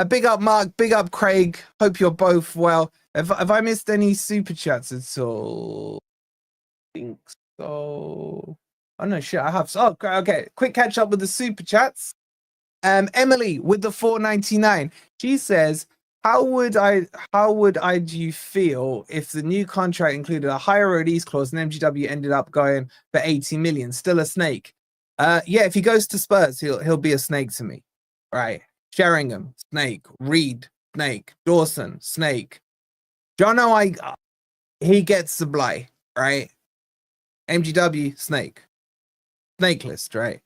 Big up, Mark. Big up, Craig. Hope you're both well. Have I missed any super chats at all? I think so. Oh, no, shit. I have. Oh, okay. Quick catch up with the super chats. Emily with the 4.99. She says, How would do you feel if the new contract included a higher release clause and MGW ended up going for 80 million? Still a snake. Yeah, if he goes to Spurs, he'll be a snake to me. Right. Sheringham, snake. Reed, snake. Dawson, snake. Jono, he gets the blight, right? MGW, snake. Snake list, right?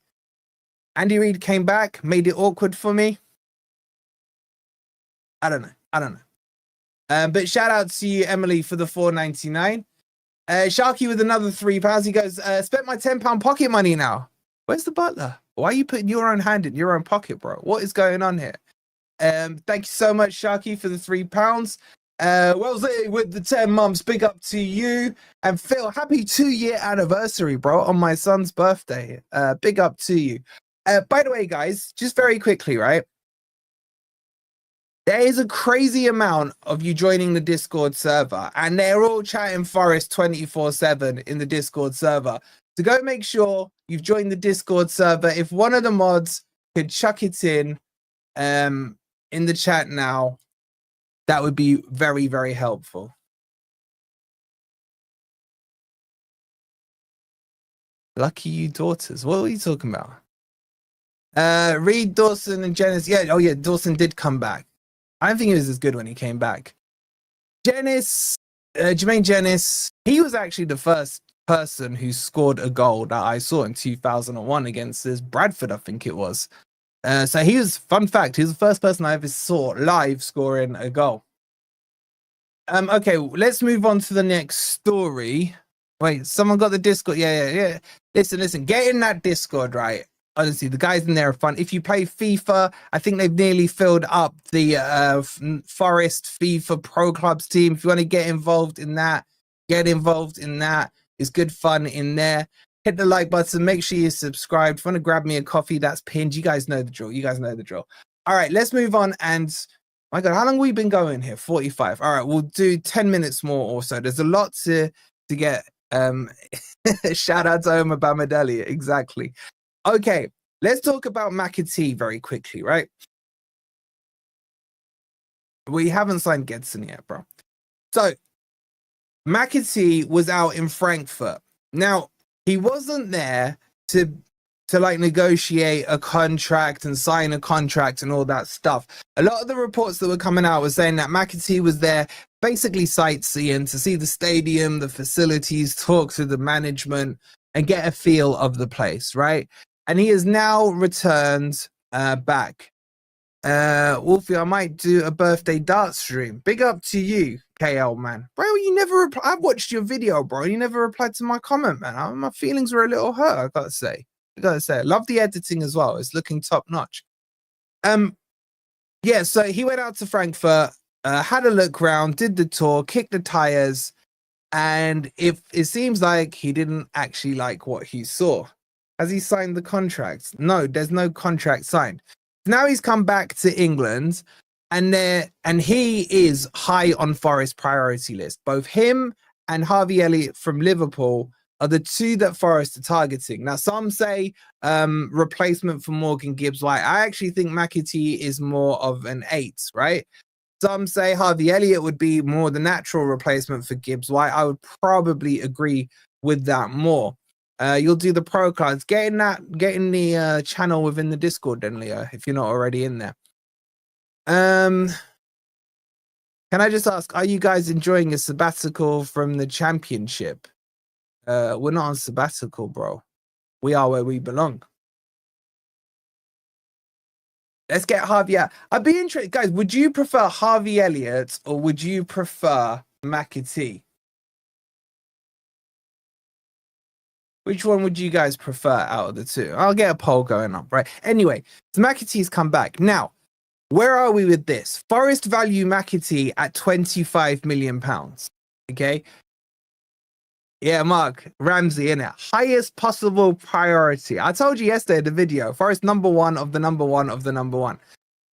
Andy Reid came back, made it awkward for me. I don't know. But shout out to you, Emily, for the 4.99. Sharky with another £3. He goes, spent my £10 pocket money now. Where's the butler? Why are you putting your own hand in your own pocket, bro? What is going on here? Thank you so much, Sharky, for the £3. Wellesley with the 10 months. Big up to you. And Phil, happy 2-year anniversary, bro, on my son's birthday. Big up to you. By the way, guys, just very quickly, right? There is a crazy amount of you joining the Discord server, and they're all chatting Forest 24/7 in the Discord server. So go make sure you've joined the Discord server. If one of the mods could chuck it in the chat now, that would be very, very helpful. Lucky you daughters. What are you talking about? Reed, Dawson, and Janice. Yeah, oh yeah, Dawson did come back. I don't think he was as good when he came back. Jermaine Jennings, he was actually the first person who scored a goal that I saw in 2001 against this Bradford, I think it was. So he was, fun fact, he was the first person I ever saw live scoring a goal. Okay, let's move on to the next story. Wait, someone got the Discord? Yeah. Listen, get in that Discord, right? Honestly, the guys in there are fun. If you play FIFA, I think they've nearly filled up the Forest FIFA Pro Clubs team. If you want to get involved in that, get involved in that. It's good fun in there. Hit the like button. Make sure you're subscribed. If you want to grab me a coffee, that's pinned. You guys know the drill. All right, let's move on. And my God, how long have we been going here? 45. All right, we'll do 10 minutes more or so. There's a lot to get. Shout out to Omar Bamadeli. Exactly. Okay, let's talk about Matiigi very quickly, right? We haven't signed Gedson yet, bro. So Matiigi was out in Frankfurt. Now, he wasn't there to like negotiate a contract and sign a contract and all that stuff. A lot of the reports that were coming out was saying that Matiigi was there basically sightseeing, to see the stadium, the facilities, talk to the management and get a feel of the place, right? And he has now returned back. Wolfie, I might do a birthday dart stream. Big up to you, KL, man. Bro, you never I watched your video, bro. You never replied to my comment, man. My feelings were a little hurt, I gotta say. I love the editing as well. It's looking top notch. Yeah, so he went out to Frankfurt, had a look around, did the tour, kicked the tires, and it seems like he didn't actually like what he saw. Has he signed the contract? No, there's no contract signed. Now he's come back to England, and he is high on Forest priority list. Both him and Harvey Elliott from Liverpool are the two that Forest are targeting. Now, some say replacement for Morgan Gibbs-White. I actually think Matiigi is more of an 8, right? Some say Harvey Elliott would be more the natural replacement for Gibbs-White. I would probably agree with that more. You'll do the pro cards. Get in the channel within the Discord then, Leo, if you're not already in there. Can I just ask, are you guys enjoying a sabbatical from the championship? We're not on sabbatical, bro. We are where we belong. Let's get Harvey out. I'd be interested, guys. Would you prefer Harvey Elliott or would you prefer Matiigi? Which one would you guys prefer out of the two? I'll get a poll going up, right? Anyway, so Matiigi's come back. Now, where are we with this? Forest value Matiigi at £25 million. Okay. Yeah, Mark Ramsey in it. Highest possible priority. I told you yesterday in the video, Forest number one of the number one of the number one.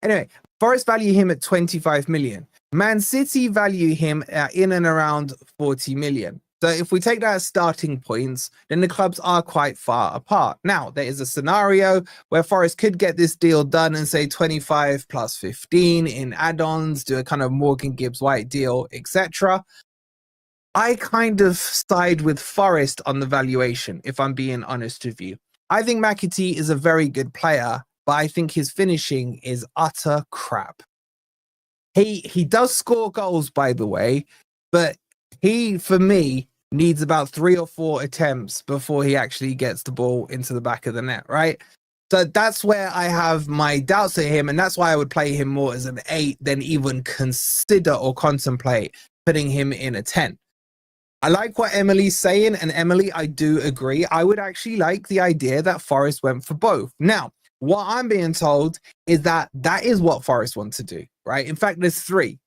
Anyway, Forest value him at 25 million. Man City value him at in and around 40 million. So if we take that as starting points, then the clubs are quite far apart. Now, there is a scenario where Forest could get this deal done and say 25 plus 15 in add-ons, do a kind of Morgan Gibbs-White deal, etc. I kind of side with Forest on the valuation, if I'm being honest with you. I think Matiigi is a very good player, but I think his finishing is utter crap. He does score goals, by the way, but he, for me, needs about 3 or 4 attempts before he actually gets the ball into the back of the net, right? So that's where I have my doubts at him, and that's why I would play him more as an 8 than even consider or contemplate putting him in a 10. I like what Emily's saying, and Emily, I do agree. I would actually like the idea that Forest went for both. Now, what I'm being told is that is what Forest want to do, right? In fact, there's 3.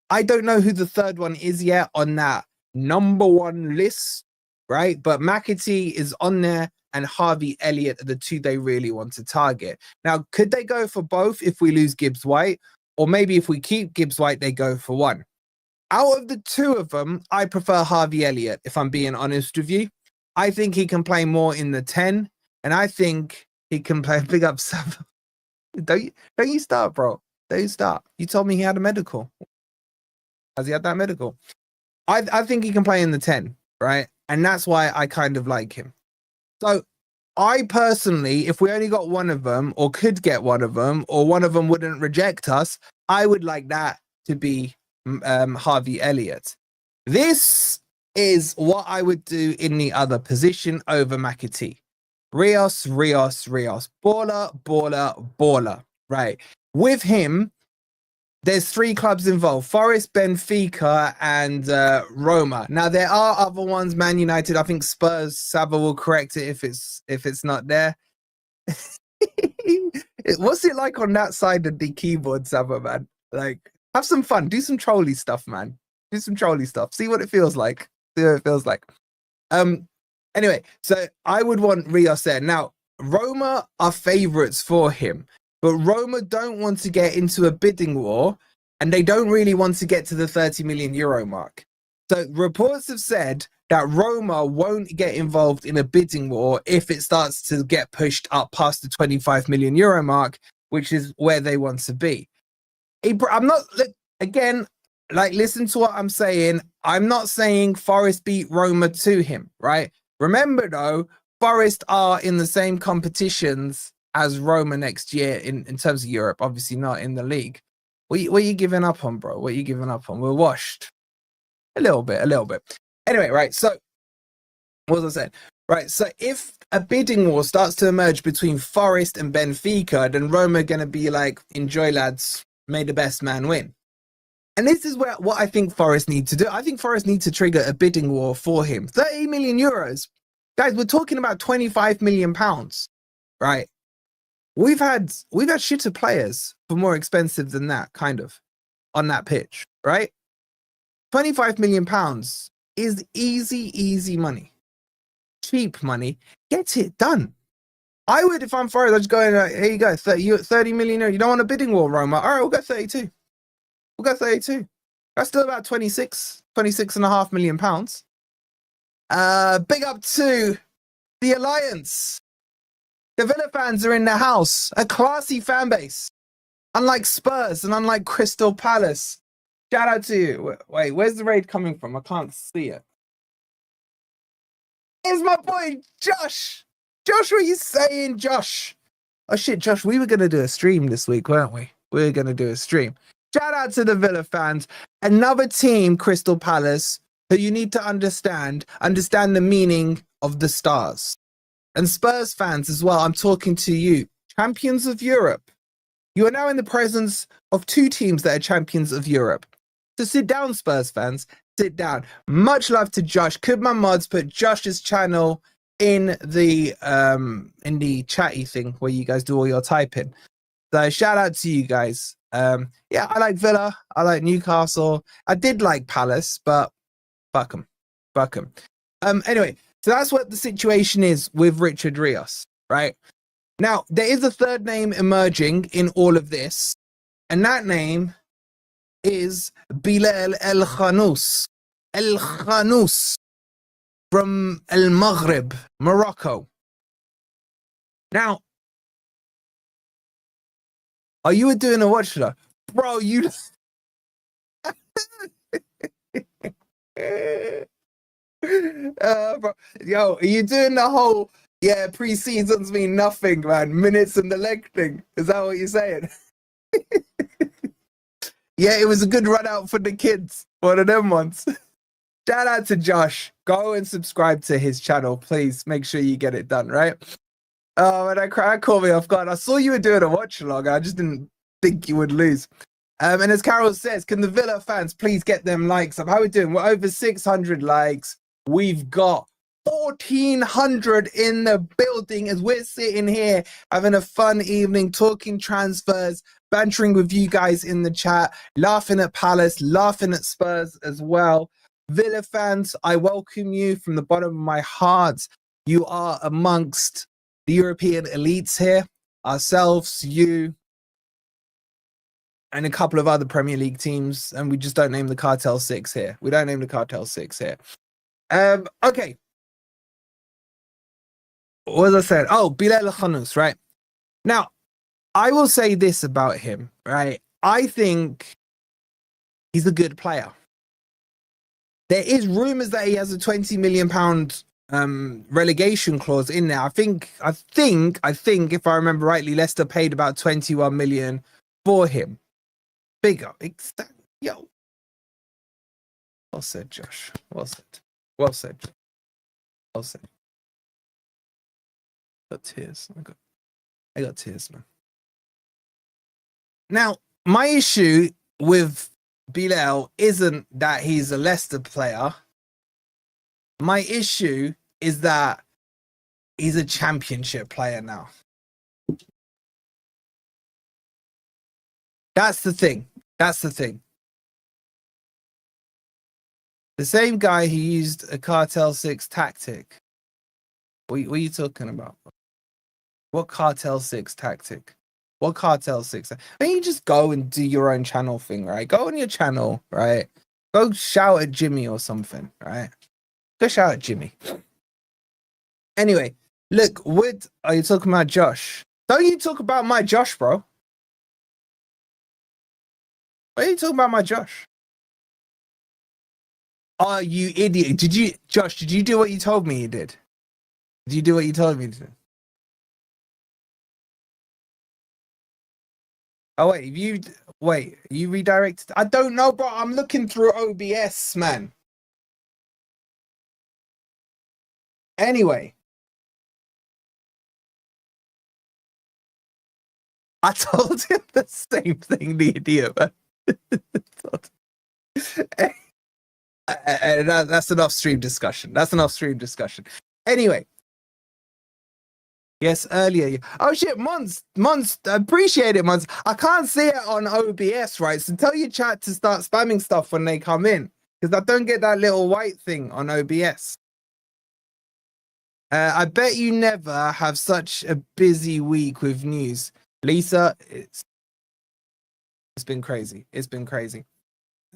I don't know who the third one is yet on that number 1 list, right? But Matiigi is on there, and Harvey Elliott are the 2 they really want to target. Now, could they go for both if we lose Gibbs-White? Or maybe if we keep Gibbs-White, they go for 1. Out of the 2 of them, I prefer Harvey Elliott, if I'm being honest with you. I think he can play more in the 10, and I think he can play big up 7. Don't you start, bro. Don't you start. You told me he had a medical. Has he had that medical? I think he can play in the 10, right? And that's why I kind of like him. So I personally, if we only got 1 of them, or could get 1 of them, or 1 of them wouldn't reject us, I would like that to be Harvey Elliott. This is what I would do in the other position over Matiigi. Rios. Baller. Right. With him, there's 3 clubs involved: Forest, Benfica, and Roma. Now there are other ones, Man United. I think Spurs. Saba will correct it if it's not there. What's it like on that side of the keyboard, Saba, man? Like, have some fun. Do some trolly stuff, man. Do some trolly stuff. See what it feels like. Anyway, so I would want Rios there. Now, Roma are favourites for him, but Roma don't want to get into a bidding war, and they don't really want to get to the 30 million euro mark. So reports have said that Roma won't get involved in a bidding war if it starts to get pushed up past the 25 million euro mark, which is where they want to be. I'm not, again, like, listen to what I'm saying. I'm not saying Forest beat Roma to him, right? Remember, though, Forest are in the same competitions as Roma next year in terms of Europe, obviously not in the league. What are you giving up on, bro? What are you giving up on? We're washed. A little bit. Anyway, right, so what was I saying? Right, so if a bidding war starts to emerge between Forest and Benfica, then Roma are going to be like, enjoy, lads, may the best man win. And this is what I think Forest need to do. I think Forest need to trigger a bidding war for him. 30 million euros. Guys, we're talking about 25 million pounds, right? We've had shitter players for more expensive than that, kind of, on that pitch, right? 25 million pounds is easy money. Cheap money. Get it done. I would, if I'm Forest, I'd just go in, here you go, 30 million. You don't want a bidding war, Roma. All right, we'll go 32. That's still about 26.5 million pounds. Big up to the Alliance. The Villa fans are in the house. A classy fan base. Unlike Spurs and unlike Crystal Palace. Shout out to you. Wait, where's the raid coming from? I can't see it. Here's my boy, Josh. Josh, what are you saying, Josh? Oh, shit, Josh, we were going to do a stream this week, weren't we? We were going to do a stream. Shout out to the Villa fans. Another team, Crystal Palace, who you need to understand the meaning of the stars. And Spurs fans as well, I'm talking to you. Champions of Europe. You are now in the presence of 2 teams that are champions of Europe. So sit down, Spurs fans. Sit down. Much love to Josh. Could my mods put Josh's channel in the chatty thing where you guys do all your typing? So shout out to you guys. Yeah, I like Villa. I like Newcastle. I did like Palace, but fuck them. Anyway, so that's what the situation is with Richard Rios, right? Now, there is a third name emerging in all of this, and that name is Bilal El Khanous. El Khanous from El Maghreb, Morocco. Now, are you doing a watch though? Bro, you... bro. Yo, are you doing the whole, pre-seasons mean nothing, man, minutes and the leg thing? Is that what you're saying? Yeah, it was a good run out for the kids. One of them ones. Shout out to Josh. Go and subscribe to his channel, please. Make sure you get it done, right? Oh, and that caught me off guard. I saw you were doing a watch along. I just didn't think you would lose. And as Carol says, can the Villa fans please get them likes up? How are we doing? We're over 600 likes. We've got 1,400 in the building as we're sitting here having a fun evening, talking transfers, bantering with you guys in the chat, laughing at Palace, laughing at Spurs as well. Villa fans, I welcome you from the bottom of my heart. You are amongst the European elites here, ourselves, you, and a couple of other Premier League teams, and we just don't name the Cartel 6 here. We don't name the Cartel 6 here. Okay. What was I saying? Oh, Bilal Khanous, right? Now, I will say this about him, right? I think he's a good player. There is rumours that he has a £20 million relegation clause in there. I think, if I remember rightly, Leicester paid about 21 million for him. Bigger. Yo. Well said, Josh. Well said. Well said. Well said. Got tears. I got tears, man. Now, my issue with Bilal isn't that he's a Leicester player. My issue is that he's a championship player now. That's the thing. That's the thing. The same guy who used a Cartel 6 tactic. What are you talking about? What Cartel 6 tactic? What Cartel 6? I mean, you just go and do your own channel thing, right? Go on your channel, right? Go shout at Jimmy or something, right? Go shout at Jimmy. Anyway, look, are you talking about Josh? Don't you talk about my Josh, bro? Why are you talking about my Josh? Oh, you idiot. Josh, did you do what you told me you did? Did you do what you told me to do? Oh, you redirected? I don't know, bro. I'm looking through OBS, man. Anyway. I told him the same thing, the idiot, man. That's an off-stream discussion. Anyway. Yes, earlier. Oh shit, Mons, appreciate it, Mons. I can't see it on OBS, right? So tell your chat to start spamming stuff when they come in, because I don't get that little white thing on OBS. I bet you never have such a busy week with news. Lisa, it's been crazy. It's been crazy.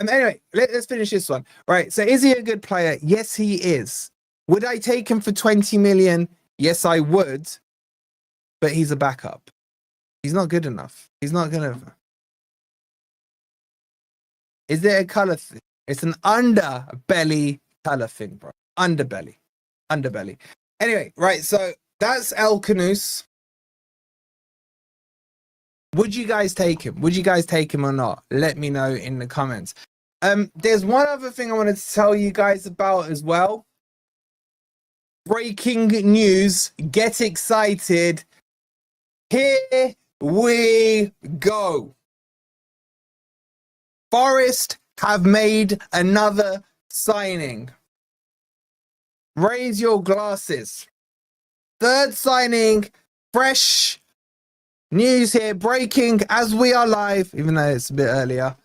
Anyway, let's finish this one. Right, so is he a good player? Yes, he is. Would I take him for 20 million? Yes, I would. But he's a backup. He's not good enough. He's not good enough. Is it a color thing? It's an underbelly color thing, bro. Underbelly. Anyway, right, so that's El Canoes. Would you guys take him? Would you guys take him or not? Let me know in the comments. There's one other thing I wanted to tell you guys about as well. Breaking news. Get excited. Here we go. Forest have made another signing. Raise your glasses. Third signing, fresh news here, breaking as we are live, even though it's a bit earlier.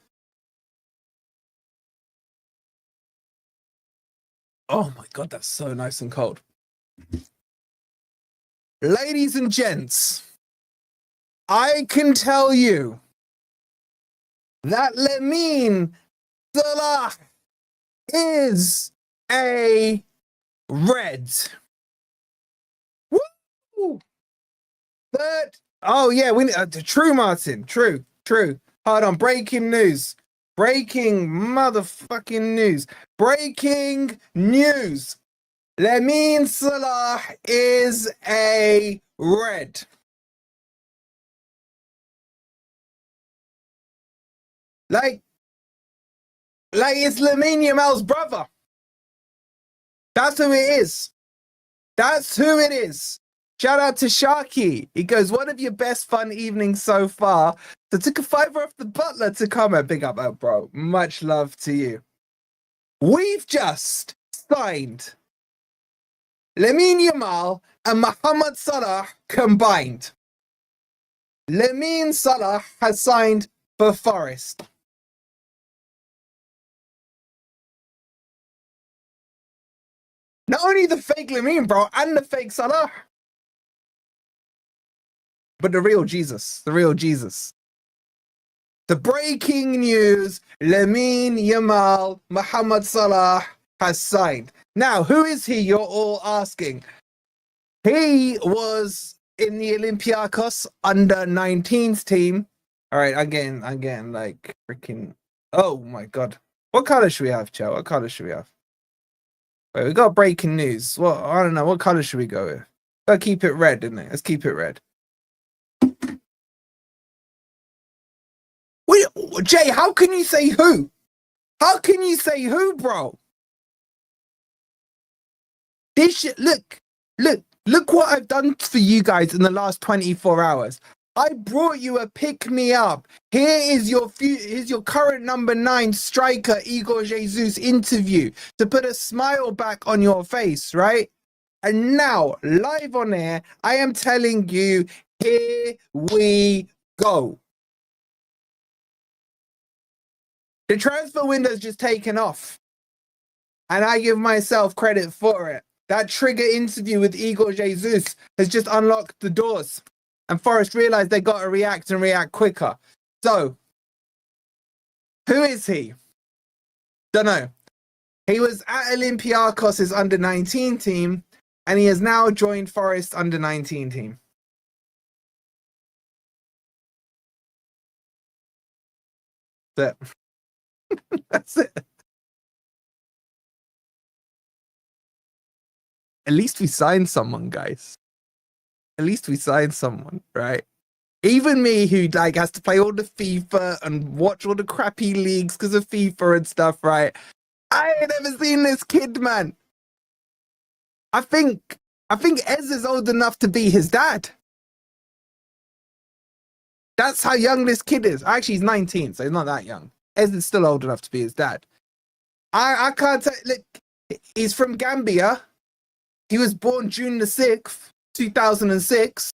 Oh my God, that's so nice and cold. Ladies and gents, I can tell you that Lamine Salah is a red. Woo! Third. Oh yeah, we true, Martin. True. Hold on. Breaking news. Breaking motherfucking news. Breaking news. Lamine Salah is a red. Like it's Lamine Yamal's brother. That's who it is. That's who it is. Shout out to Sharky. He goes, one of your best fun evenings so far. So took a fiver off the butler to comment. Big up, bro. Much love to you. We've just signed Lamine Yamal and Mohamed Salah combined. Lamine Salah has signed for Forest. Not only the fake Lamine, bro, and the fake Salah, but the real Jesus. The breaking news, Lamine Yamal, Mohamed Salah has signed. Now, who is he, you're all asking? He was in the Olympiacos under-19s team. All right, I'm getting like freaking... Oh, my God. What color should we have, Joe? What color should we have? Wait, we got breaking news. Well, I don't know. What color should we go with? Gotta keep it red, isn't it? Let's keep it red. Wait, Jay, how can you say who? How can you say who, bro? Look what I've done for you guys in the last 24 hours. I brought you a pick-me-up. Here's your current number 9 striker, Igor Jesus interview to put a smile back on your face, right? And now, live on air, I am telling you, here we go. The transfer window's just taken off. And I give myself credit for it. That trigger interview with Igor Jesus has just unlocked the doors. And Forest realized they got to react and react quicker. So, who is he? Don't know. He was at Olympiakos' under-19 team, and he has now joined Forest under-19 team. That's it. That's it. At least we signed someone, guys. At least we signed someone, right? Even me, who like has to play all the FIFA and watch all the crappy leagues because of FIFA and stuff, right? I ain't never seen this kid, man. I think Ez is old enough to be his dad. That's how young this kid is. Actually, he's 19, so he's not that young. Ez is still old enough to be his dad. I can't tell. Look, he's from Gambia. He was born June the 6th, 2006.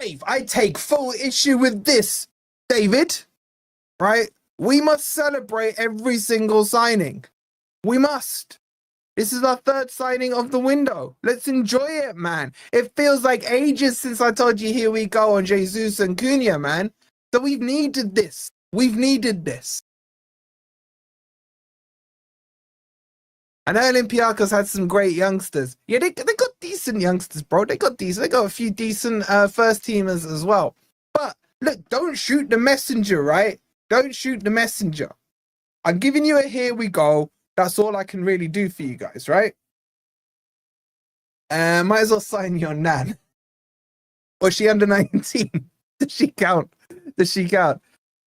Dave, I take full issue with this, David. Right? We must celebrate every single signing. We must. This is our 3rd signing of the window. Let's enjoy it, man. It feels like ages since I told you here we go on Jesus and Cunha, man. So we've needed this. We've needed this. I know Olympiacos had some great youngsters. Yeah, they got decent youngsters, bro. They got a few decent first teamers as well. But look, don't shoot the messenger, right? Don't shoot the messenger. I'm giving you a here we go. That's all I can really do for you guys, right? Might as well sign your nan. Was she under 19? Does she count?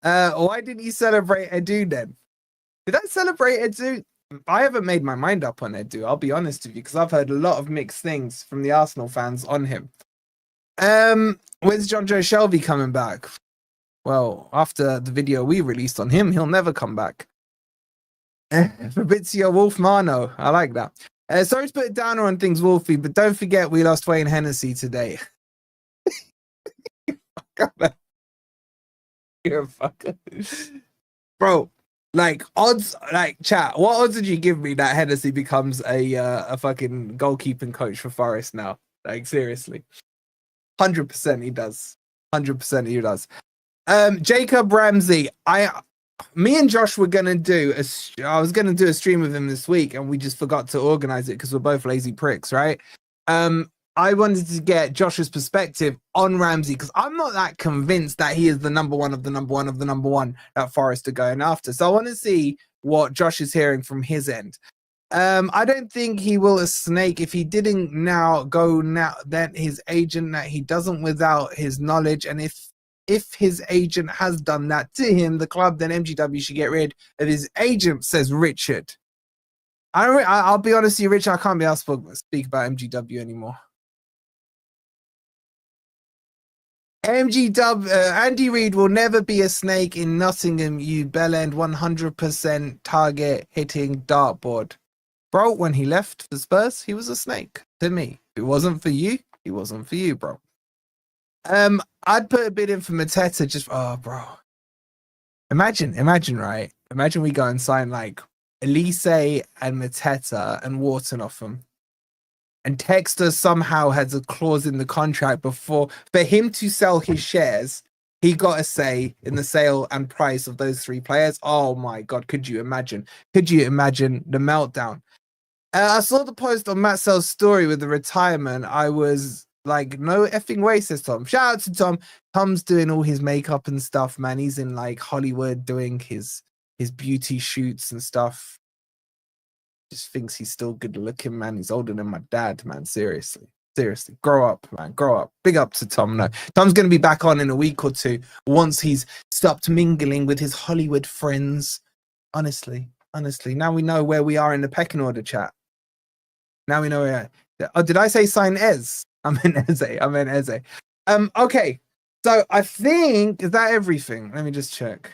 Why didn't you celebrate Edu then? Did I celebrate Edu? I haven't made my mind up on Edu, I'll be honest with you, because I've heard a lot of mixed things from the Arsenal fans on him. When's John Joe Shelby coming back? Well, after the video we released on him, he'll never come back. Fabrizio Wolfmano, I like that. Sorry to put it down on things, Wolfie, but don't forget we lost Wayne Hennessy today. You're a fucker. Bro, like odds, like chat, what odds would you give me that Hennessy becomes a fucking goalkeeping coach for Forest now? Like seriously. 100% he does. 100% he does. Jacob Ramsey, me and Josh were gonna I was gonna do a stream with him this week, and we just forgot to organize it because we're both lazy pricks, right? I wanted to get Josh's perspective on Ramsey because I'm not that convinced that he is the number one of the number one of the number one that Forest are going after. So I want to see what Josh is hearing from his end. I don't think he will a snake if he didn't then his agent that he doesn't without his knowledge, and if his agent has done that to him, the club, then MGW should get rid of his agent, says Richard. I'll be honest with you, Richard, I can't be asked to speak about MGW anymore. Andy Reid will never be a snake in Nottingham, you bellend 100% target hitting dartboard. Bro, when he left the Spurs, he was a snake to me. If it wasn't for you, he wasn't for you, bro. I'd put a bid in for Mateta just, bro. Imagine, right? Imagine we go and sign like Elise and Mateta and Wharton off them. And Texter somehow has a clause in the contract for him to sell his shares. He got a say in the sale and price of those 3 players. Oh my God, could you imagine? Could you imagine the meltdown? I saw the post on Matt Sell's story with the retirement. I was like, no effing way, says Tom. Shout out to Tom. Tom's doing all his makeup and stuff, man. He's in like Hollywood doing his beauty shoots and stuff. Just thinks he's still good looking, man. He's older than my dad, man. Seriously. Grow up, man. Grow up. Big up to Tom. No, Tom's going to be back on in a week or two once he's stopped mingling with his Hollywood friends. Honestly. Now we know where we are in the pecking order, chat. Now we know where. Oh, did I say sign Ez? I meant Eze. Okay. So I think, is that everything? Let me just check.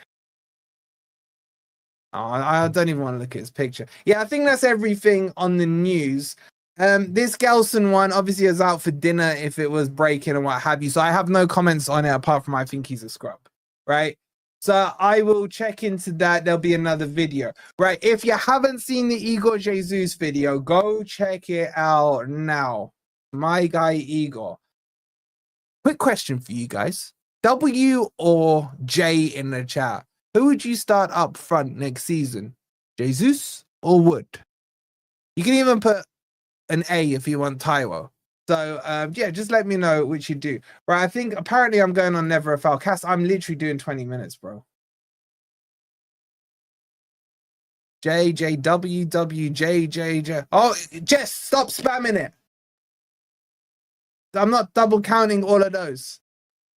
Oh, I don't even want to look at his picture. Yeah, I think that's everything on the news. This Gelson one obviously is out for dinner if it was breaking and what have you. So I have no comments on it apart from I think he's a scrub, right? So I will check into that. There'll be another video, right? If you haven't seen the Igor Jesus video, go check it out now. My guy Igor. Quick question for you guys. W or J in the chat? Who would you start up front next season? Jesus or Wood? You can even put an A if you want Taiwo. So, yeah, just let me know which you do. Right, I think apparently I'm going on Never a Foul. Cass, I'm literally doing 20 minutes, bro. J, W, J. Oh, Jess, stop spamming it. I'm not double counting all of those.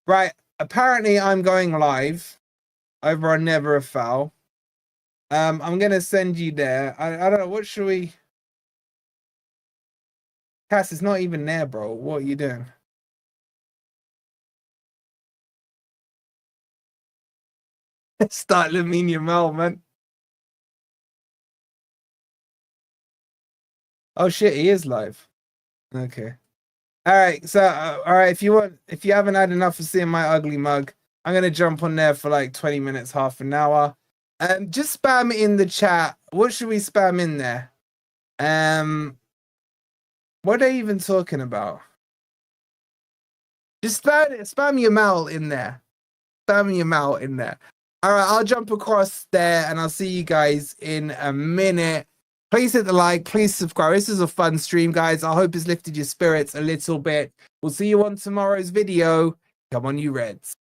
Right, apparently I'm going live over on Never a Foul. I'm going to send you there. I don't know, what should we... Cass, it's not even there, bro. What are you doing? Start Lamine Yamal, man. Oh shit, he is live. Okay. All right. So, all right. If you haven't had enough of seeing my ugly mug, I'm gonna jump on there for like 20 minutes, half an hour. Just spam in the chat. What should we spam in there? What are they even talking about? Just spam your mail in there. Spam your mail in there. All right, I'll jump across there and I'll see you guys in a minute. Please hit the like, please subscribe. This is a fun stream, guys. I hope it's lifted your spirits a little bit. We'll see you on tomorrow's video. Come on, you Reds.